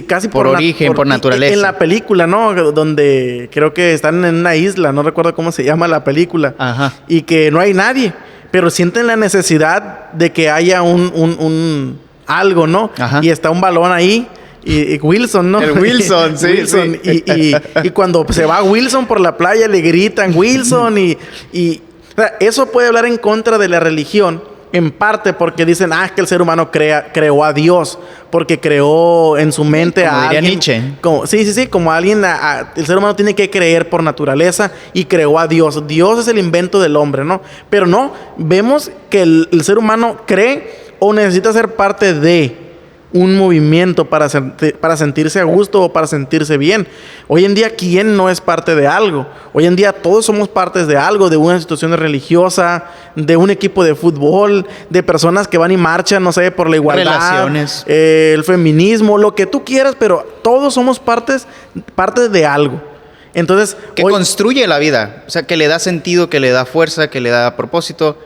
casi por origen, por naturaleza. En la película, ¿no? Donde creo que están en una isla, no recuerdo cómo se llama la película. Ajá. Y que no hay nadie, pero sienten la necesidad de que haya un algo, ¿no? Ajá. Y está un balón ahí. Y Wilson, ¿no? El Wilson, sí. Wilson. Sí. Y cuando se va Wilson por la playa, le gritan Wilson. O sea, eso puede hablar en contra de la religión. En parte porque dicen, es que el ser humano creó a Dios, porque creó en su mente como a diría alguien. Nietzsche. Sí, como alguien, el ser humano tiene que creer por naturaleza y creó a Dios. Dios es el invento del hombre, ¿no? Pero no, vemos que el ser humano cree o necesita ser parte de un movimiento para sentirse a gusto o para sentirse bien. Hoy en día, ¿quién no es parte de algo? Hoy en día todos somos partes de algo, de una institución religiosa, de un equipo de fútbol, de personas que van y marchan, no sé, por la igualdad, relaciones, el feminismo, lo que tú quieras, pero todos somos partes de algo. Entonces, que construye la vida, o sea, que le da sentido, que le da fuerza, que le da propósito.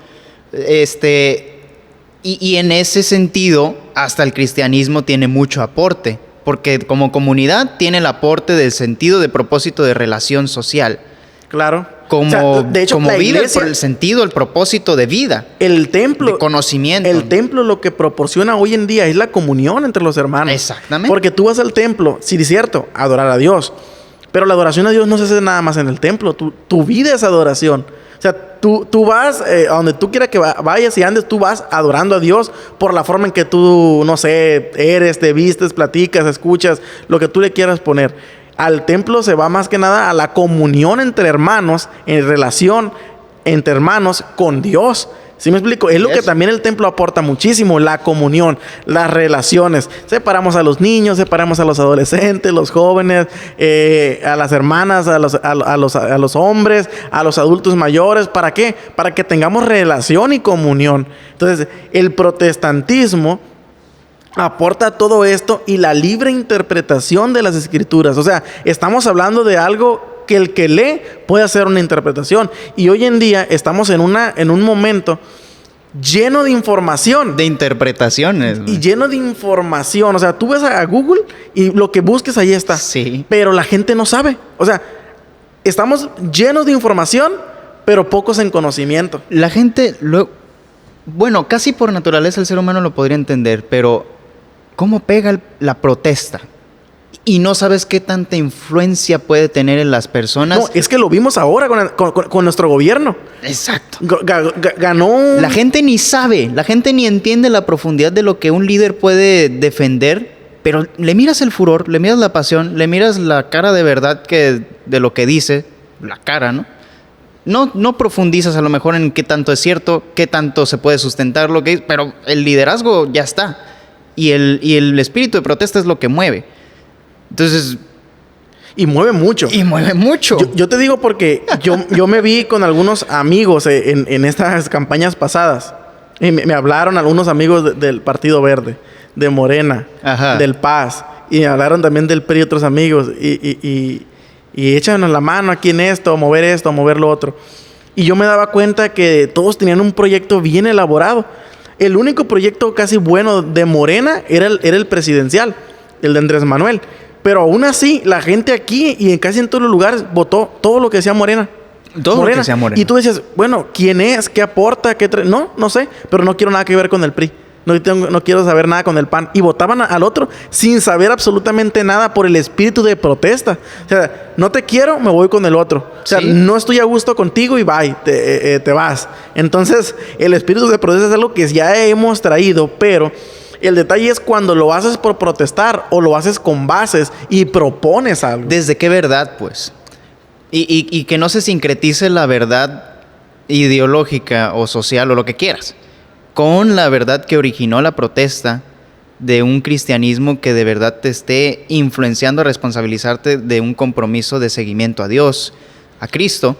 Y en ese sentido, hasta el cristianismo tiene mucho aporte, porque como comunidad tiene el aporte del sentido, de propósito, de relación social. Claro. Como, de hecho, como la vida, iglesia, por el sentido, el propósito de vida. El templo. De conocimiento. El templo lo que proporciona hoy en día es la comunión entre los hermanos. Exactamente. Porque tú vas al templo, sí es cierto, a adorar a Dios. Pero la adoración a Dios no se hace nada más en el templo. Tu vida es adoración. O sea, tú vas a donde tú quieras que vayas y andes, tú vas adorando a Dios por la forma en que tú, no sé, eres, te vistes, platicas, escuchas, lo que tú le quieras poner. Al templo se va más que nada a la comunión entre hermanos, en relación entre hermanos con Dios. ¿Sí me explico? Es lo que también el templo aporta muchísimo, la comunión, las relaciones. Separamos a los niños, separamos a los adolescentes, los jóvenes, a las hermanas, a los hombres, a los adultos mayores. ¿Para qué? Para que tengamos relación y comunión. Entonces, el protestantismo aporta todo esto y la libre interpretación de las escrituras. O sea, estamos hablando de algo que el que lee puede hacer una interpretación. Y hoy en día estamos en un momento lleno de información. De interpretaciones. Y lleno de información. O sea, tú ves a Google y lo que busques ahí está. Sí. Pero la gente no sabe. O sea, estamos llenos de información, pero pocos en conocimiento. La gente, bueno, casi por naturaleza el ser humano lo podría entender, pero ¿cómo pega la protesta? Y no sabes qué tanta influencia puede tener en las personas. No, es que lo vimos ahora con nuestro gobierno. Exacto. Ganó. La gente ni sabe, la gente ni entiende la profundidad de lo que un líder puede defender, pero le miras el furor, le miras la pasión, le miras la cara de verdad de lo que dice, la cara, ¿no? No profundizas a lo mejor en qué tanto es cierto, qué tanto se puede sustentar lo que dice, pero el liderazgo ya está. Y el espíritu de protesta es lo que mueve. Entonces... Y mueve mucho. Yo te digo porque yo me vi con algunos amigos en estas campañas pasadas. Y me hablaron algunos amigos del Partido Verde, de Morena, ajá, del Paz. Y me hablaron también del PRI y otros amigos. Y échanos la mano aquí en esto, mover lo otro. Y yo me daba cuenta que todos tenían un proyecto bien elaborado. El único proyecto casi bueno de Morena era el presidencial, el de Andrés Manuel. Pero aún así, la gente aquí y casi en todos los lugares votó todo lo que decía Morena. Todo lo que decía Morena. Y tú decías, bueno, ¿quién es? ¿Qué aporta? No sé, pero no quiero nada que ver con el PRI. No quiero saber nada con el PAN. Y votaban al otro sin saber absolutamente nada por el espíritu de protesta. O sea, no te quiero, me voy con el otro. O sea, ¿sí? No estoy a gusto contigo y bye, te vas. Entonces, el espíritu de protesta es algo que ya hemos traído, pero el detalle es cuando lo haces por protestar o lo haces con bases y propones algo. ¿Desde qué verdad, pues? Y que no se sincretice la verdad ideológica o social o lo que quieras con la verdad que originó la protesta de un cristianismo que de verdad te esté influenciando a responsabilizarte de un compromiso de seguimiento a Dios, a Cristo,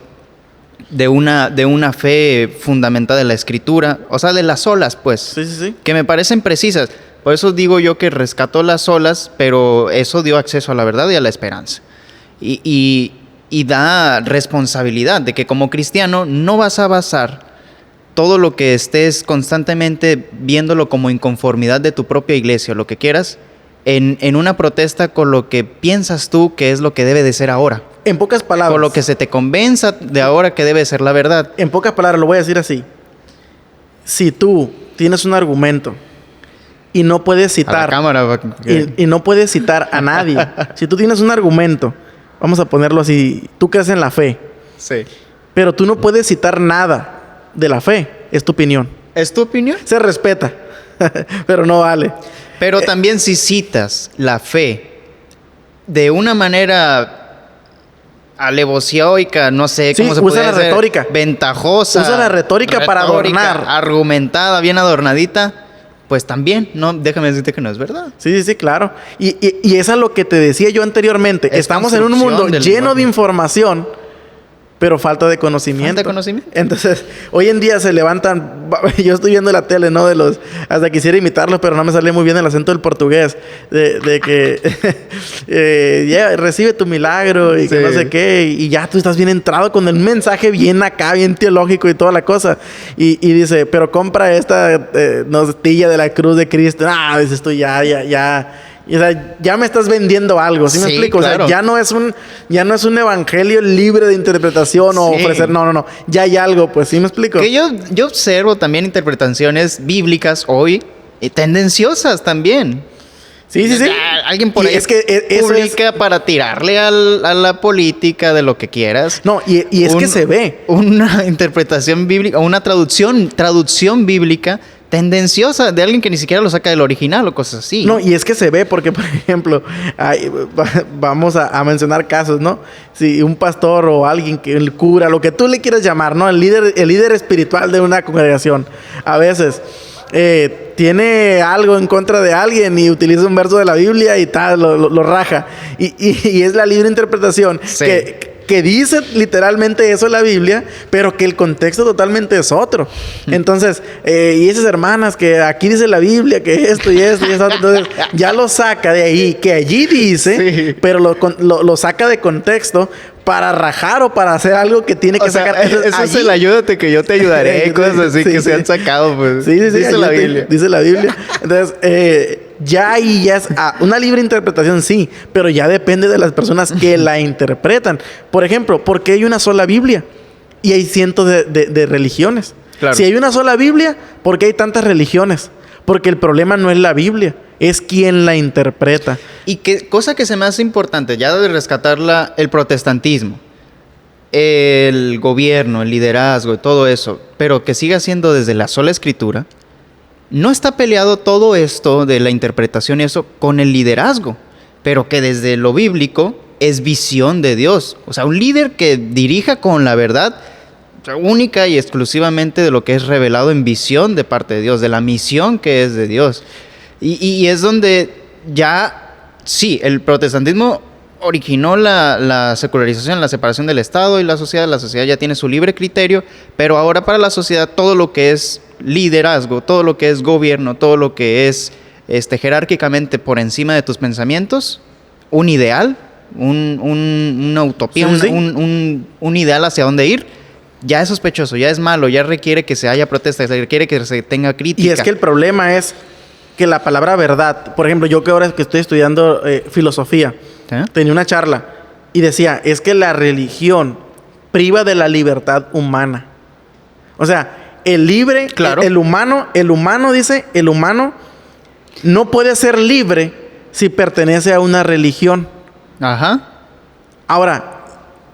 de una fe fundamentada en la Escritura, o sea, de las olas, pues, Sí, sí, sí. que me parecen precisas. Por eso digo yo que rescató las olas, pero eso dio acceso a la verdad y a la esperanza. Y da responsabilidad de que como cristiano no vas a basar todo lo que estés constantemente viéndolo como inconformidad de tu propia iglesia o lo que quieras, en una protesta con lo que piensas tú que es lo que debe de ser ahora. En pocas palabras. Con lo que se te convenza de ahora que debe ser la verdad. En pocas palabras, lo voy a decir así. Si tú tienes un argumento y no puedes A la citar... cámara. y no puedes citar a nadie. Si tú tienes un argumento, vamos a ponerlo así, tú crees en la fe, Sí. pero tú no puedes citar nada de la fe, es tu opinión. ¿Es tu opinión? Se respeta, pero no vale. Pero también si citas la fe de una manera alevosioica, no sé Sí, cómo se usa puede la decir, retórica. ventajosa. Usa la retórica para adornar. Argumentada, bien adornadita, pues también, no, déjame decirte que no es verdad. Sí, sí, sí, claro. Y eso es lo que te decía yo anteriormente. Es Estamos en un construcción mundo del lleno lenguaje. de información, pero falta de conocimiento. Falta de conocimiento. Entonces, hoy en día se levantan... Yo estoy viendo la tele, ¿no? Hasta quisiera imitarlos, pero no me sale muy bien el acento del portugués. De que... ya, recibe tu milagro y que Sí. no sé qué. Y ya tú estás bien entrado con el mensaje bien acá, bien teológico y toda la cosa. Y dice, pero compra esta nostilla de la cruz de Cristo. Ah, dices tú, ya. Y, o sea, ya me estás vendiendo algo, ¿sí me Sí, explico? claro. O sea, ya no es un evangelio libre de interpretación o Sí. ofrecer... No. Ya hay algo, pues, ¿sí me explico? Que yo observo también interpretaciones bíblicas hoy tendenciosas también. Sí. Alguien por Y ahí es que eso publica para tirarle a la política de lo que quieras. No, y es que se ve. Una interpretación bíblica, una traducción bíblica tendenciosa de alguien que ni siquiera lo saca del original o cosas así. No, y es que se ve porque, por ejemplo, vamos a mencionar casos, ¿no? Si un pastor o alguien, que el cura, lo que tú le quieras llamar, ¿no? El líder espiritual de una congregación, a veces tiene algo en contra de alguien y utiliza un verso de la Biblia y tal, lo raja. Y es la libre interpretación Sí. que dice literalmente eso en la Biblia, pero que el contexto totalmente es otro. Entonces, y esas hermanas que aquí dice la Biblia que esto y esto y eso, entonces ya lo saca de ahí, que allí dice, Sí. pero lo saca de contexto para rajar o para hacer algo que tiene que O sea, sacar. Entonces, eso es allí- el ayúdate que yo te ayudaré, cosas así Sí, que sí. se han sacado, pues. Sí, Dice la ayúdate, Biblia. dice la Biblia. Entonces, ya ahí ya es una libre interpretación, sí, pero ya depende de las personas que la interpretan. Por ejemplo, ¿por qué hay una sola Biblia? Y hay cientos de religiones. Claro. Si hay una sola Biblia, ¿por qué hay tantas religiones? Porque el problema no es la Biblia, es quien la interpreta. Y que cosa que se me hace importante, ya de rescatar el protestantismo, el gobierno, el liderazgo y todo eso, pero que siga siendo desde la sola escritura, no está peleado todo esto de la interpretación y eso con el liderazgo, pero que desde lo bíblico es visión de Dios. O sea, un líder que dirija con la verdad única y exclusivamente de lo que es revelado en visión de parte de Dios, de la misión que es de Dios. Y es donde ya, sí, el protestantismo originó la secularización, la separación del Estado y la sociedad ya tiene su libre criterio, pero ahora para la sociedad todo lo que es liderazgo, todo lo que es gobierno, todo lo que es jerárquicamente por encima de tus pensamientos, un ideal, una utopía, Sí, sí. un ideal hacia dónde ir, ya es sospechoso, ya es malo, ya requiere que se haya protesta, se requiere que se tenga crítica. Y es que el problema es que la palabra verdad, por ejemplo, yo que ahora que estoy estudiando filosofía, ¿Eh? tenía una charla y decía, es que la religión priva de la libertad humana. O sea, Claro. el humano no puede ser libre si pertenece a una religión. Ajá, Ahora,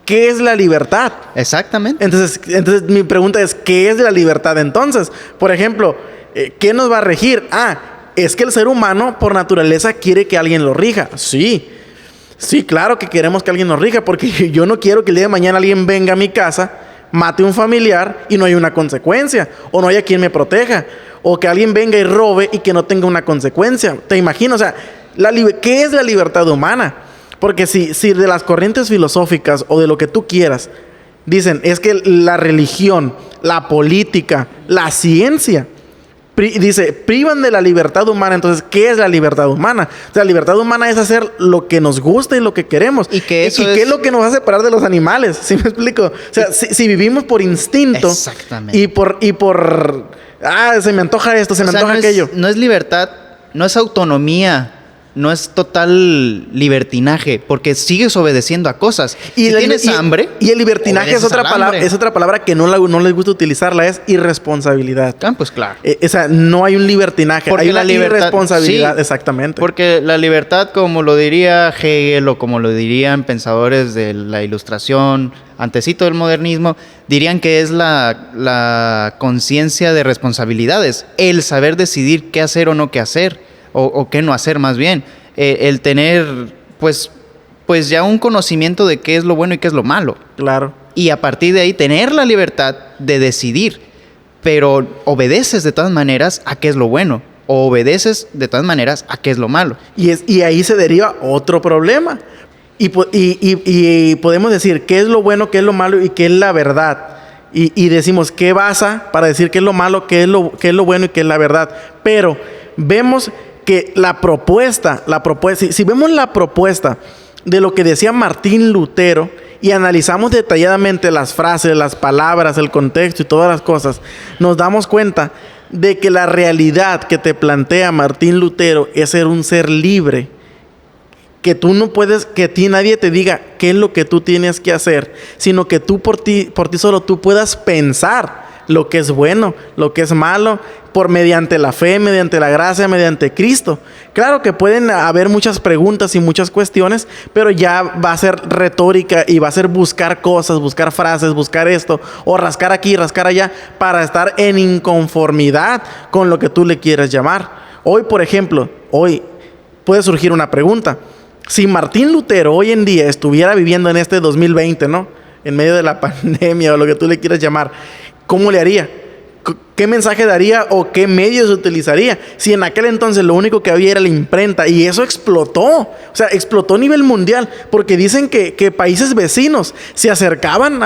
¿qué es la libertad? exactamente. Entonces mi pregunta es, ¿qué es la libertad entonces? Por ejemplo, ¿qué nos va a regir? Es que el ser humano por naturaleza quiere que alguien lo rija. Sí, claro que queremos que alguien nos rija, porque yo no quiero que el día de mañana alguien venga a mi casa, mate a un familiar y no haya una consecuencia, o no haya quien me proteja, o que alguien venga y robe y que no tenga una consecuencia. ¿Te imaginas? O sea, ¿qué es la libertad humana? Porque si de las corrientes filosóficas o de lo que tú quieras, Dicen, es que la religión, la política, la ciencia, privan de la libertad humana. Entonces, ¿qué es la libertad humana? O sea, la libertad humana es hacer lo que nos gusta y lo que queremos. Y que eso ¿qué es lo que nos va a separar de los animales? ¿Sí me explico? O sea, si vivimos por instinto. Exactamente. Y por se me antoja esto, se me antoja aquello. No es libertad, no es autonomía, no es total libertinaje, porque sigues obedeciendo a cosas. Si tienes hambre. Y el libertinaje es otra palabra que no les gusta utilizarla, es irresponsabilidad. Ah, pues claro. O sea, no hay un libertinaje, Porque hay una libertad, irresponsabilidad, sí, exactamente. Porque la libertad, como lo diría Hegel o como lo dirían pensadores de la Ilustración, antecito del modernismo, dirían que es la conciencia de responsabilidades, el saber decidir qué hacer o no qué hacer. O qué no hacer más bien, el tener pues ya un conocimiento de qué es lo bueno y qué es lo malo. Claro. Y a partir de ahí tener la libertad de decidir, pero obedeces de todas maneras a qué es lo bueno, o obedeces de todas maneras a qué es lo malo. Y ahí se deriva otro problema. Y podemos decir qué es lo bueno, qué es lo malo y qué es la verdad. Y decimos qué basa para decir qué es lo malo, qué es lo bueno y qué es la verdad. Pero vemos que la propuesta, si vemos la propuesta de lo que decía Martín Lutero y analizamos detalladamente las frases, las palabras, el contexto y todas las cosas, nos damos cuenta de que la realidad que te plantea Martín Lutero es ser un ser libre, que tú no puedes, que a ti nadie te diga qué es lo que tú tienes que hacer, sino que tú por ti solo tú puedas pensar lo que es bueno, lo que es malo, mediante la fe, mediante la gracia, mediante Cristo. Claro que pueden haber muchas preguntas y muchas cuestiones, pero ya va a ser retórica y va a ser buscar cosas, buscar frases, buscar esto, o rascar aquí, rascar allá, para estar en inconformidad con lo que tú le quieras llamar. Hoy, por ejemplo, puede surgir una pregunta. Si Martín Lutero hoy en día estuviera viviendo en este 2020, ¿no? En medio de la pandemia o lo que tú le quieras llamar, ¿cómo le haría? ¿Qué mensaje daría o qué medios utilizaría? Si en aquel entonces lo único que había era la imprenta y eso explotó. O sea, explotó a nivel mundial porque dicen que países vecinos se acercaban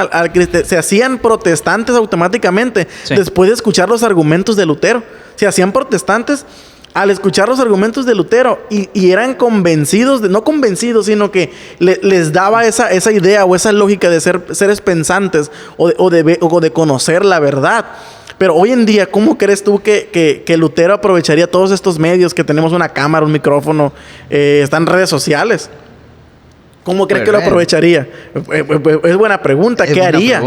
se hacían protestantes automáticamente después de escuchar los argumentos de Lutero. Se hacían protestantes al escuchar los argumentos de Lutero y eran convencidos, no convencidos, sino que les daba esa idea o esa lógica de ser seres pensantes o de conocer la verdad. Pero hoy en día, ¿cómo crees tú que Lutero aprovecharía todos estos medios que tenemos, una cámara, un micrófono, están redes sociales? ¿Cómo crees que lo aprovecharía? Es buena pregunta. ¿Qué haría?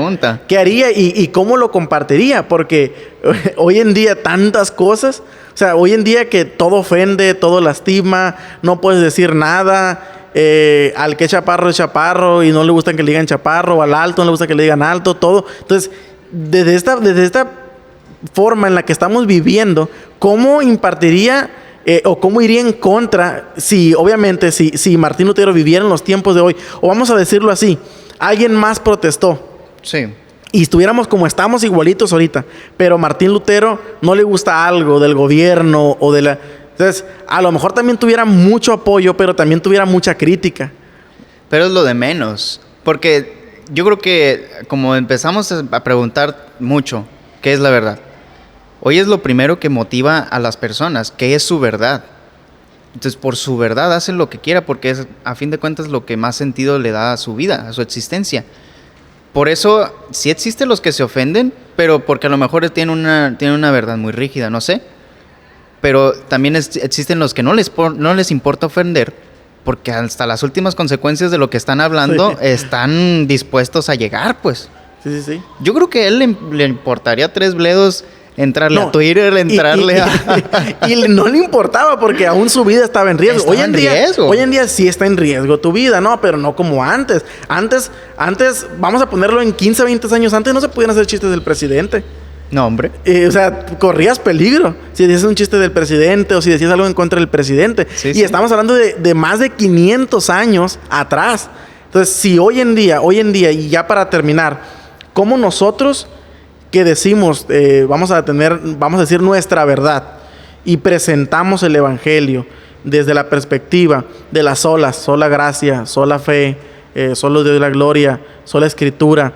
¿Qué haría y cómo lo compartiría? Porque hoy en día tantas cosas, o sea, hoy en día que todo ofende, todo lastima, no puedes decir nada. Al que es chaparro y no le gusta que le digan chaparro, al alto no le gusta que le digan alto, todo. Entonces, desde esta forma en la que estamos viviendo, ¿cómo impartiría o cómo iría en contra si Martín Lutero viviera en los tiempos de hoy? O vamos a decirlo así, alguien más protestó. Sí. Y estuviéramos como estamos igualitos ahorita, pero Martín Lutero no le gusta algo del gobierno o de la... Entonces, a lo mejor también tuviera mucho apoyo, pero también tuviera mucha crítica. Pero es lo de menos, porque yo creo que como empezamos a preguntar mucho, ¿qué es la verdad? Hoy es lo primero que motiva a las personas, ¿qué es su verdad? Entonces, por su verdad hacen lo que quiera, porque es, a fin de cuentas, lo que más sentido le da a su vida, a su existencia. Por eso, sí existen los que se ofenden, pero porque a lo mejor tienen una verdad muy rígida, no sé. Pero también existen los que no les importa ofender, porque hasta las últimas consecuencias de lo que están hablando están dispuestos a llegar, pues. Sí. Yo creo que a él le importaría tres bledos entrarle a Twitter, y no le importaba porque aún su vida estaba en riesgo. Hoy en día sí está en riesgo tu vida, ¿no? Pero no como antes. Antes, vamos a ponerlo en 15, 20 años antes, no se podían hacer chistes del presidente. No, hombre. O sea, corrías peligro si decías un chiste del presidente o si decías algo en contra del presidente. Sí. Estamos hablando de más de 500 años atrás. Entonces, si hoy en día, y ya para terminar, ¿cómo nosotros que decimos, vamos a decir nuestra verdad y presentamos el evangelio desde la perspectiva de las sola gracia, sola fe, solo Dios la gloria, sola escritura,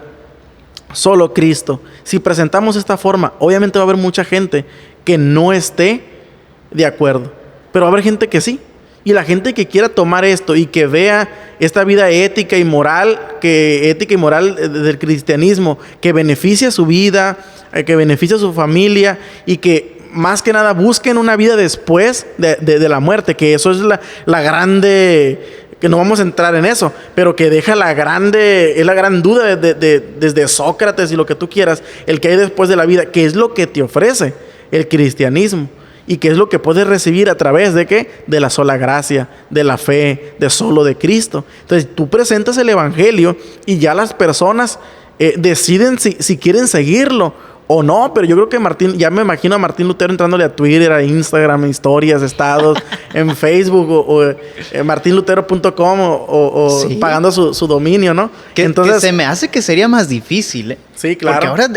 Solo Cristo. Si presentamos esta forma, obviamente va a haber mucha gente que no esté de acuerdo, pero va a haber gente que sí. Y la gente que quiera tomar esto y que vea esta vida ética y moral del cristianismo, que beneficia su vida, que beneficia a su familia y que más que nada busquen una vida después de la muerte, que eso es la grande, que no vamos a entrar en eso, pero que deja es la gran duda desde Sócrates y lo que tú quieras, el que hay después de la vida, que es lo que te ofrece el cristianismo. ¿Y qué es lo que puedes recibir a través de qué? De la sola gracia, de la fe, de solo de Cristo. Entonces tú presentas el evangelio y ya las personas deciden si quieren seguirlo o no. Pero yo creo que ya me imagino a Martín Lutero entrándole a Twitter, a Instagram, historias, estados, en Facebook o martinlutero.com o sí, pagando su dominio, ¿no? Entonces, que se me hace que sería más difícil, ¿eh? Sí, claro. Porque ahora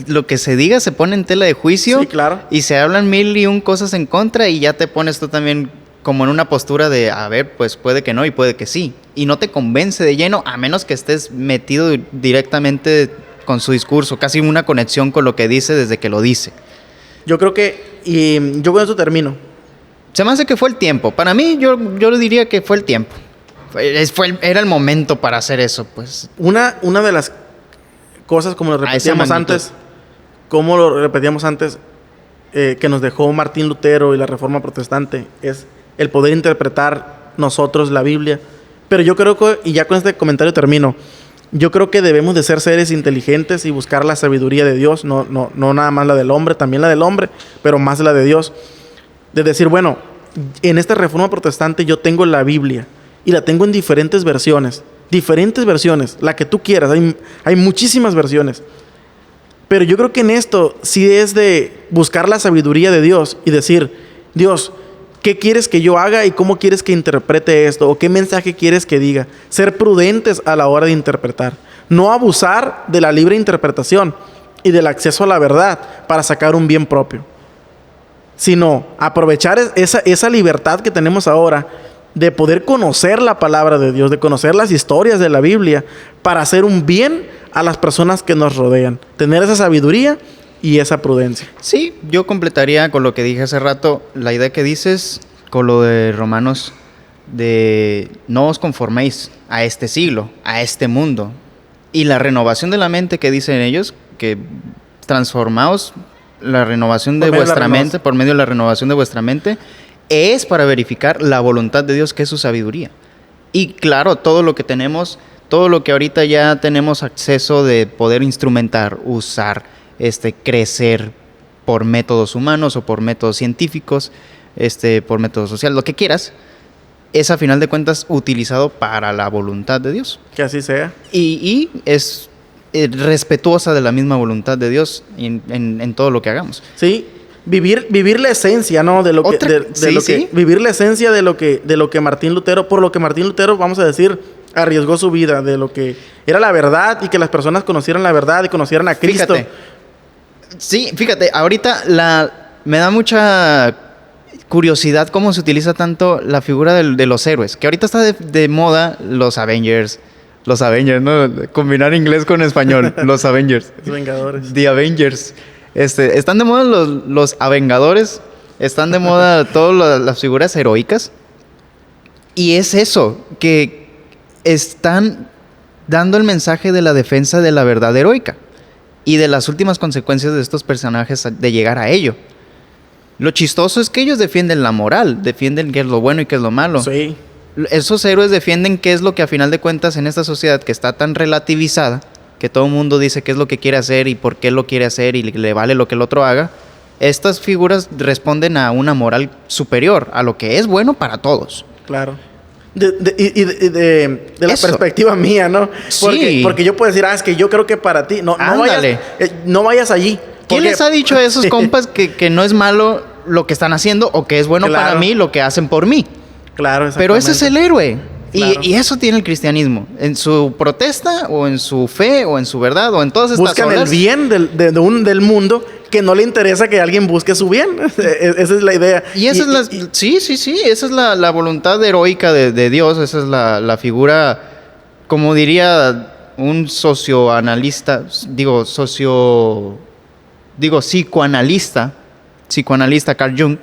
lo que se diga se pone en tela de juicio. Sí, claro. Y se hablan 1001 cosas en contra y ya te pones tú también como en una postura de, a ver, pues puede que no y puede que sí. Y no te convence de lleno, a menos que estés metido directamente con su discurso, casi una conexión con lo que dice desde que lo dice. Yo creo que, y yo con eso termino. Se me hace que fue el tiempo. Para mí, yo diría que fue el tiempo. Era el momento para hacer eso, pues. Una de las cosas, como lo repetíamos antes, que nos dejó Martín Lutero y la Reforma Protestante, es el poder interpretar nosotros la Biblia. Pero yo creo que, y ya con este comentario termino, yo creo que debemos de ser seres inteligentes y buscar la sabiduría de Dios, no nada más la del hombre, también la del hombre, pero más la de Dios. De decir, bueno, en esta Reforma Protestante yo tengo la Biblia y la tengo en diferentes versiones, la que tú quieras, hay muchísimas versiones. Pero yo creo que en esto sí es de buscar la sabiduría de Dios y decir, Dios, ¿qué quieres que yo haga y cómo quieres que interprete esto? ¿O qué mensaje quieres que diga? Ser prudentes a la hora de interpretar. No abusar de la libre interpretación y del acceso a la verdad para sacar un bien propio. Sino aprovechar esa libertad que tenemos ahora de poder conocer la palabra de Dios, de conocer las historias de la Biblia para hacer un bien a las personas que nos rodean. Tener esa sabiduría y esa prudencia. Sí, yo completaría con lo que dije hace rato, la idea que dices con lo de Romanos, de no os conforméis a este siglo, a este mundo. Y la renovación de la mente que dicen ellos, que transformaos la renovación de vuestra mente, por medio de la renovación de vuestra mente, es para verificar la voluntad de Dios, que es su sabiduría. Y claro, todo lo que tenemos, todo lo que ahorita ya tenemos acceso de poder instrumentar, usar, crecer por métodos humanos o por métodos científicos, por métodos sociales, lo que quieras, es a final de cuentas utilizado para la voluntad de Dios. Que así sea. Y es respetuosa de la misma voluntad de Dios en todo lo que hagamos. Sí, vivir la esencia, ¿no? Vivir la esencia de lo que Martín Lutero, por lo que Martín Lutero, vamos a decir, arriesgó su vida, de lo que era la verdad y que las personas conocieran la verdad y conocieran a Cristo. Fíjate, ahorita me da mucha curiosidad cómo se utiliza tanto la figura de los héroes, que ahorita está de moda los Avengers, ¿no? Combinar inglés con español, los Avengers. Los Vengadores. The Avengers. Están de moda los Avengadores, están de moda todas las figuras heroicas. Y es eso, que están dando el mensaje de la defensa de la verdad heroica y de las últimas consecuencias de estos personajes de llegar a ello. Lo chistoso es que ellos defienden la moral, defienden qué es lo bueno y qué es lo malo. Sí. Esos héroes defienden qué es lo que a final de cuentas en esta sociedad que está tan relativizada, que todo el mundo dice qué es lo que quiere hacer y por qué lo quiere hacer y le vale lo que el otro haga. Estas figuras responden a una moral superior, a lo que es bueno para todos. Claro. De la perspectiva mía, ¿no? Porque yo puedo decir, es que yo creo que para ti, no vayas allí. ¿Quién les ha dicho a esos compas que no es malo lo que están haciendo o que es bueno para mí lo que hacen por mí? Claro, pero ese es el héroe. Claro. Y eso tiene el cristianismo. En su protesta, o en su fe, o en su verdad, o en todas estas buscan olas. El bien del mundo, que no le interesa que alguien busque su bien. Esa es la idea. Y esa esa es la voluntad heroica de Dios. Esa es la figura, como diría un psicoanalista Carl Jung,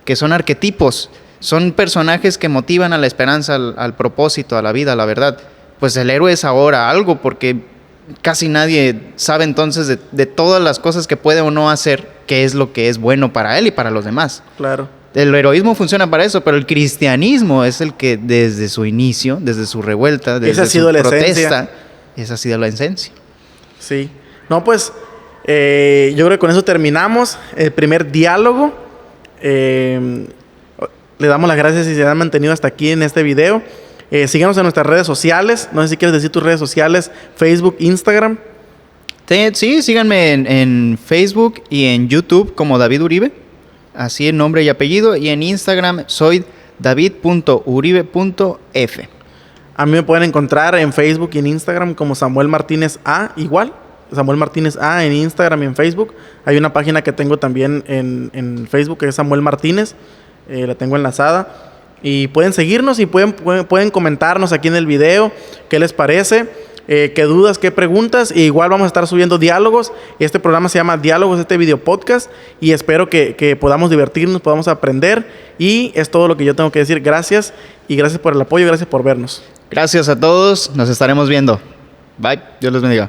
que son arquetipos, son personajes que motivan a la esperanza, al propósito, a la vida, a la verdad. Pues el héroe es ahora algo, porque casi nadie sabe entonces de todas las cosas que puede o no hacer, qué es lo que es bueno para él y para los demás. Claro. El heroísmo funciona para eso, pero el cristianismo es el que desde su inicio, desde su revuelta, desde su protesta, esa ha sido la esencia. Sí. No, pues yo creo que con eso terminamos el primer diálogo. Le damos las gracias si se han mantenido hasta aquí en este video. Síganos en nuestras redes sociales. No sé si quieres decir tus redes sociales, Facebook, Instagram. Sí, síganme en Facebook y en YouTube como David Uribe. Así el nombre y apellido. Y en Instagram soy david.uribe.f. A mí me pueden encontrar en Facebook y en Instagram como Samuel Martínez A, igual. Samuel Martínez A en Instagram y en Facebook. Hay una página que tengo también en Facebook que es Samuel Martínez. La tengo enlazada. Y pueden seguirnos y pueden comentarnos aquí en el video qué les parece. Qué dudas, qué preguntas. Y igual vamos a estar subiendo diálogos. Este programa se llama Diálogos, este video podcast. Y espero que podamos divertirnos, podamos aprender. Y es todo lo que yo tengo que decir. Gracias. Y gracias por el apoyo. Gracias por vernos. Gracias a todos. Nos estaremos viendo. Bye. Dios les bendiga.